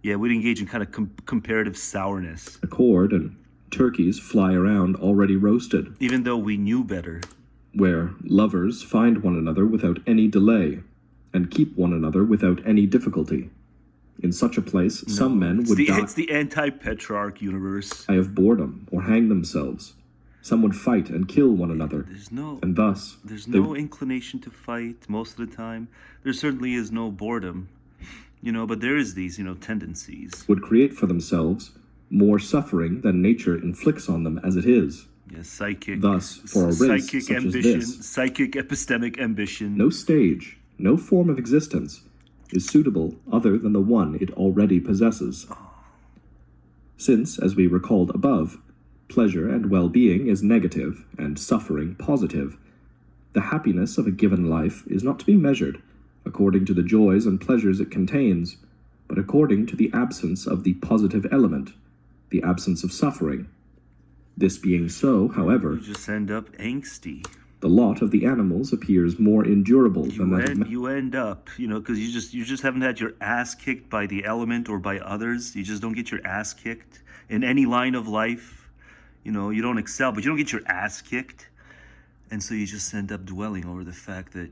Yeah, we'd engage in kind of comparative sourness. Accord and turkeys fly around already roasted. Even though we knew better. Where lovers find one another without any delay, and keep one another without any difficulty. In such a place, some men would die. It's the anti-Petrarch universe. Die of boredom or hang themselves. Some would fight and kill one another. And thus, there's no inclination to fight most of the time. There certainly is no boredom, but there is these, tendencies. Would create for themselves more suffering than nature inflicts on them as it is. Yes, psychic. Thus, for a race psychic such ambition, as this, psychic epistemic ambition. no stage, no form of existence is suitable other than the one it already possesses. Since, as we recalled above, pleasure and well-being is negative and suffering positive, the happiness of a given life is not to be measured according to the joys and pleasures it contains, but according to the absence of the positive element, the absence of suffering. This being so, however, You just end up angsty. the lot of the animals appears more endurable than that of men. You end up, because you just haven't had your ass kicked by the element or by others. You just don't get your ass kicked in any line of life. You don't excel, but you don't get your ass kicked. And so you just end up dwelling over the fact that,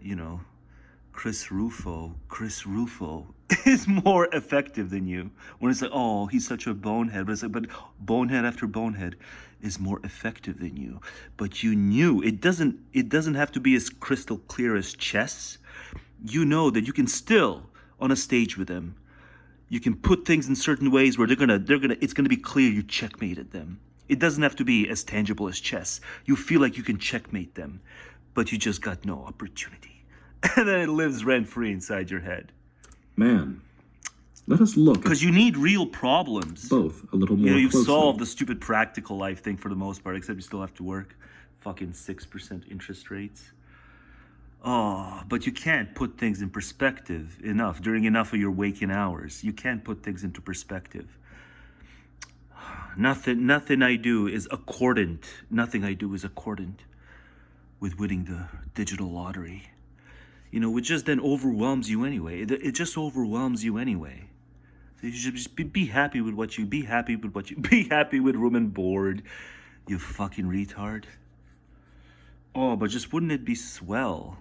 Chris Rufo is more effective than you. When it's like, oh, he's such a bonehead. But it's like, but bonehead after bonehead is more effective than you. But you knew it doesn't have to be as crystal clear as chess. You know that you can still, on a stage with them, you can put things in certain ways where it's gonna be clear you checkmated them. It doesn't have to be as tangible as chess. You feel like you can checkmate them, but you just got no opportunity. And then it lives rent-free inside your head. Man, let us look. Because you need real problems. Both a little more you've closely. solved the stupid practical life thing for the most part, except you still have to work. Fucking 6% interest rates. Oh, but you can't put things in perspective enough during enough of your waking hours. You can't put things into perspective. Nothing I do is accordant. Nothing I do is accordant with winning the digital lottery. You know, it just then overwhelms you anyway. It just overwhelms you anyway. So you should just be happy with what you be happy with room and board, you fucking retard. Oh, but just wouldn't it be swell?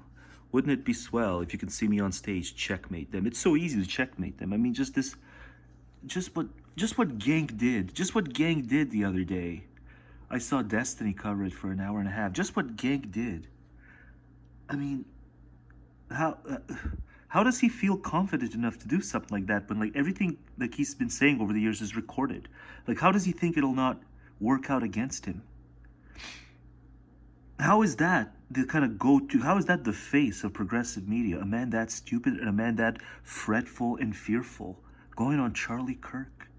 Wouldn't it be swell if you could see me on stage checkmate them? It's so easy to checkmate them. I mean, just what Gank did. Just what Gank did the other day. I saw Destiny cover it for an hour and a half. Just what Gank did. I mean, how does he feel confident enough to do something like that when like everything like he's been saying over the years is recorded? Like, how does he think it'll not work out against him? How is that the kind of go-to? How is that the face of progressive media? A man that stupid and a man that fretful and fearful going on Charlie Kirk.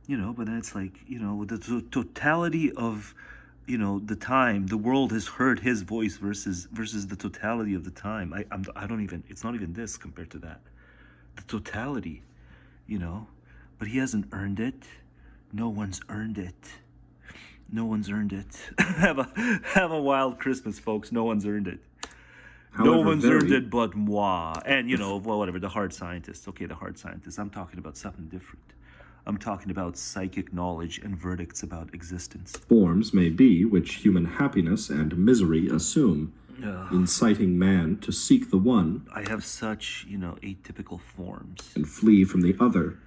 You know, but then it's like, you know, the totality of, you know, the time, the world has heard his voice versus the totality of the time. I don't even, it's not even this compared to that. The totality, you know, but he hasn't earned it. No one's earned it. No one's earned it. Have a wild Christmas, folks. No one's earned it. However, no one's earned it but moi. And, you know, well, whatever, the hard scientists. Okay, the hard scientists. I'm talking about something different. I'm talking about psychic knowledge and verdicts about existence. Forms may be which human happiness and misery assume, inciting man to seek the one. I have such, you know, atypical forms. And flee from the other.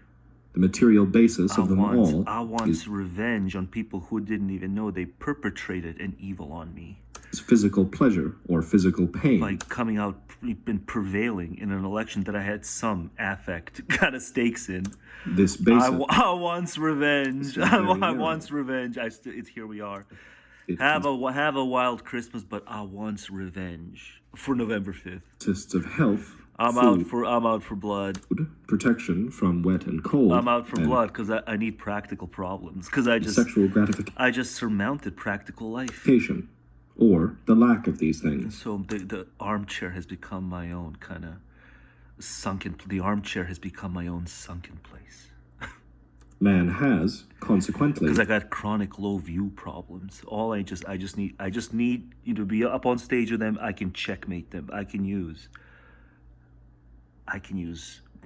The material basis of them all. I want revenge on people who didn't even know they perpetrated an evil on me. Is physical pleasure or physical pain. Like coming out and prevailing in an election that I had some affect kind of stakes in. This basis. I want revenge. I want revenge. It's here we are. Have a wild Christmas, but I want revenge for November 5th. Consists of health. I'm out for blood. Protection from wet and cold. I'm out for blood because I need practical problems. Because sexual gratification. I just surmounted practical life. Or the lack of these things. So the armchair has become my own kind of sunken. The armchair has become my own sunken place. Man has, consequently, because I got chronic low view problems. I just need you to be up on stage with them. I can checkmate them. I can use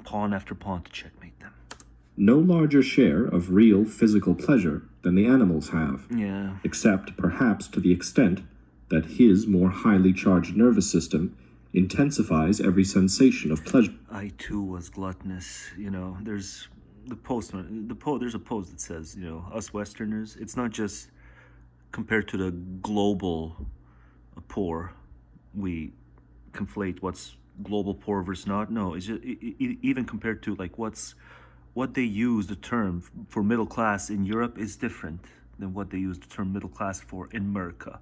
pawn after pawn to checkmate them. No larger share of real physical pleasure than the animals have. Yeah. Except perhaps to the extent that his more highly charged nervous system intensifies every sensation of pleasure. I too was gluttonous. You know, there's there's a post that says, you know, us Westerners, it's not just compared to the global poor, we conflate what's global poor versus not. No, it's just even compared to like what they use the term for middle class in Europe is different than what they use the term middle class for in America.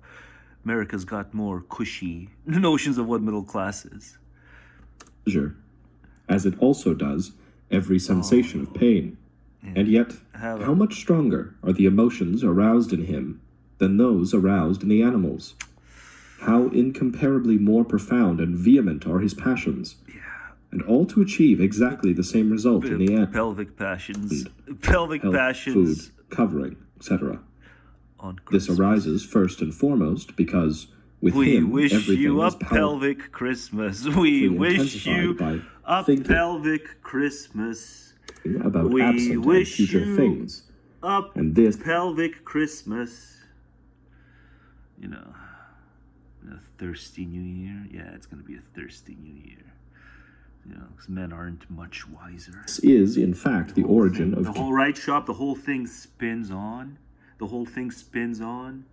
America's got more cushy notions of what middle class is. Pleasure, as it also does every sensation of pain. Yeah. And yet, how much stronger are the emotions aroused in him than those aroused in the animals? How incomparably more profound and vehement are his passions. Yeah. And all to achieve exactly the same result in the end. Pelvic passions. Food, covering, etc. This arises first and foremost because with him wish everything you is a pelvic Christmas. We wish you a pelvic Christmas. About absent and future things. And this pelvic Christmas. You know, A thirsty new year? Yeah, it's going to be a thirsty new year. You know, because men aren't much wiser. This is, in fact, the origin of... The whole right shop, the whole thing spins on. The whole thing spins on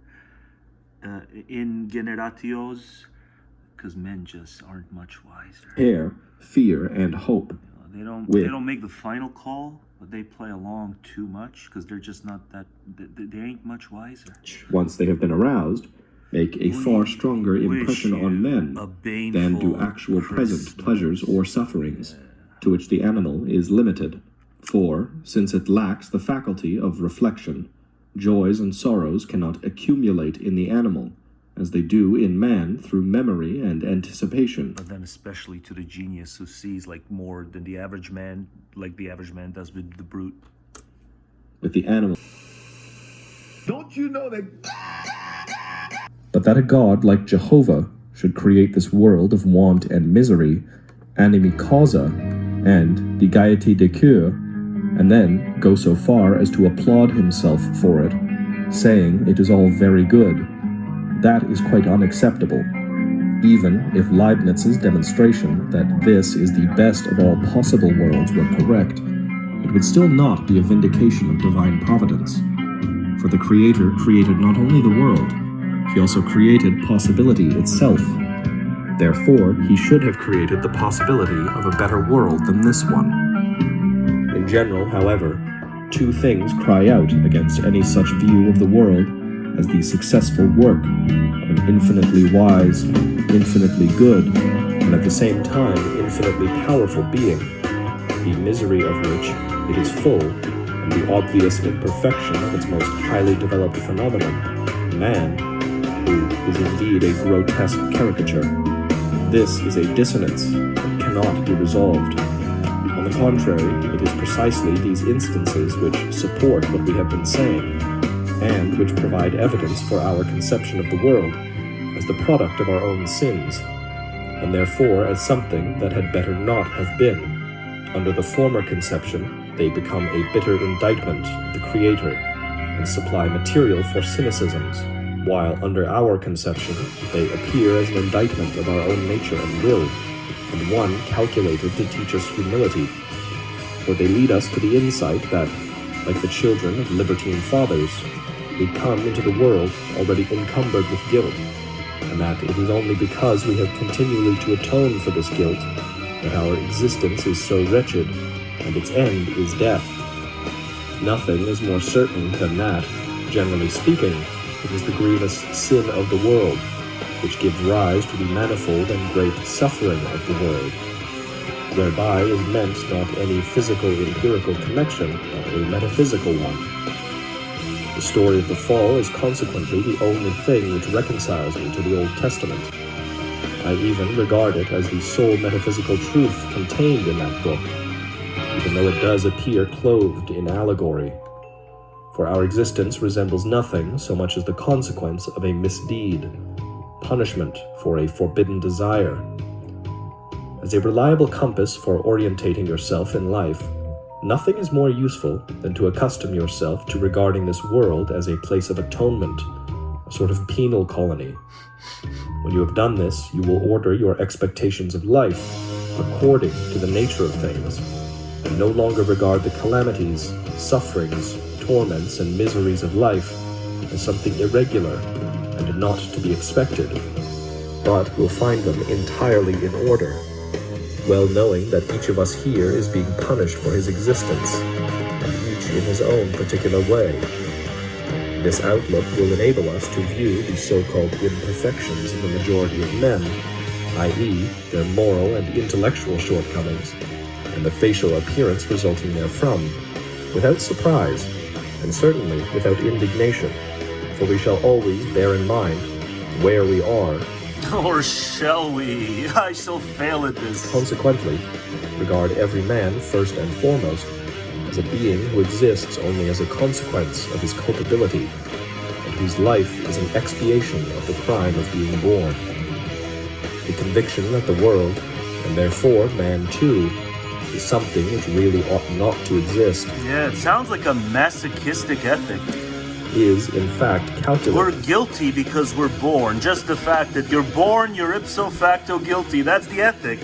in generatios, because men just aren't much wiser. Care, fear, and hope. They don't make the final call, but they play along too much because they're just not that. They ain't much wiser. Once they have been aroused, make a far stronger impression on men than do actual present pleasures or sufferings, to which the animal is limited. For, since it lacks the faculty of reflection, joys and sorrows cannot accumulate in the animal, as they do in man through memory and anticipation. But then especially to the genius who sees like more than the average man, like the average man does with the brute. With the animal. Don't you know that... But that a god like Jehovah should create this world of want and misery, animi causa, and the gaieté de cœur, and then go so far as to applaud himself for it, saying it is all very good, that is quite unacceptable. Even if Leibniz's demonstration that this is the best of all possible worlds were correct, it would still not be a vindication of divine providence. For the Creator created not only the world, he also created possibility itself. Therefore, he should have created the possibility of a better world than this one. In general, however, two things cry out against any such view of the world as the successful work of an infinitely wise, infinitely good, and at the same time infinitely powerful being, the misery of which it is full, and the obvious imperfection of its most highly developed phenomenon, man, who is indeed a grotesque caricature. This is a dissonance that cannot be resolved. On the contrary, it is precisely these instances which support what we have been saying, and which provide evidence for our conception of the world as the product of our own sins, and therefore as something that had better not have been. Under the former conception, they become a bitter indictment of the Creator, and supply material for cynicisms, while under our conception, they appear as an indictment of our own nature and will, and one calculated to teach us humility, for they lead us to the insight that, like the children of libertine fathers, we come into the world already encumbered with guilt, and that it is only because we have continually to atone for this guilt that our existence is so wretched, and its end is death. Nothing is more certain than that, generally speaking, it is the grievous sin of the world, which gives rise to the manifold and great suffering of the world, whereby is meant not any physical empirical connection, but a metaphysical one. The story of the fall is consequently the only thing which reconciles me to the Old Testament. I even regard it as the sole metaphysical truth contained in that book, even though it does appear clothed in allegory. For our existence resembles nothing so much as the consequence of a misdeed, punishment for a forbidden desire. As a reliable compass for orientating yourself in life, nothing is more useful than to accustom yourself to regarding this world as a place of atonement, a sort of penal colony. When you have done this, you will order your expectations of life according to the nature of things, and no longer regard the calamities, sufferings, torments, and miseries of life as something irregular and not to be expected, but will find them entirely in order, well knowing that each of us here is being punished for his existence, and each in his own particular way. This outlook will enable us to view the so-called imperfections of the majority of men, i.e., their moral and intellectual shortcomings, and the facial appearance resulting therefrom, without surprise, and certainly without indignation, for we shall always bear in mind where we are. Or shall we? I shall fail at this. Consequently, regard every man first and foremost as a being who exists only as a consequence of his culpability, and whose life is an expiation of the crime of being born. The conviction that the world, and therefore man too, is something which really ought not to exist. Yeah, it sounds like a masochistic ethic. is, in fact, calculated. We're guilty because we're born. Just the fact that you're born, you're ipso facto guilty. That's the ethic.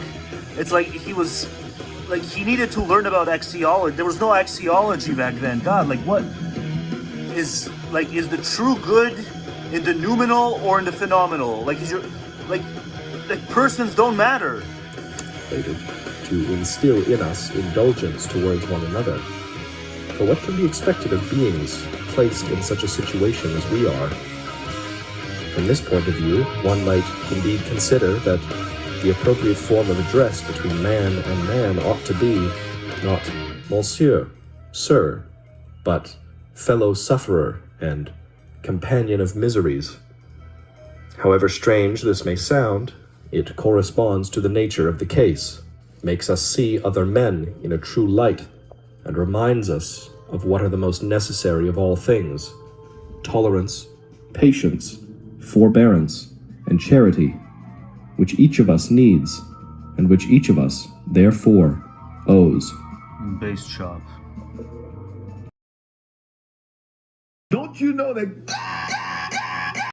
It's like he needed to learn about axiology. There was no axiology back then. God, like what is the true good in the noumenal or in the phenomenal? Like persons don't matter. To instill in us indulgence towards one another. For what can be expected of beings placed in such a situation as we are? From this point of view, one might indeed consider that the appropriate form of address between man and man ought to be not Monsieur, Sir, but fellow sufferer and companion of miseries. However strange this may sound, it corresponds to the nature of the case, makes us see other men in a true light, and reminds us of what are the most necessary of all things: tolerance, patience, forbearance, and charity, which each of us needs, and which each of us, therefore, owes. Bass chop. Don't you know that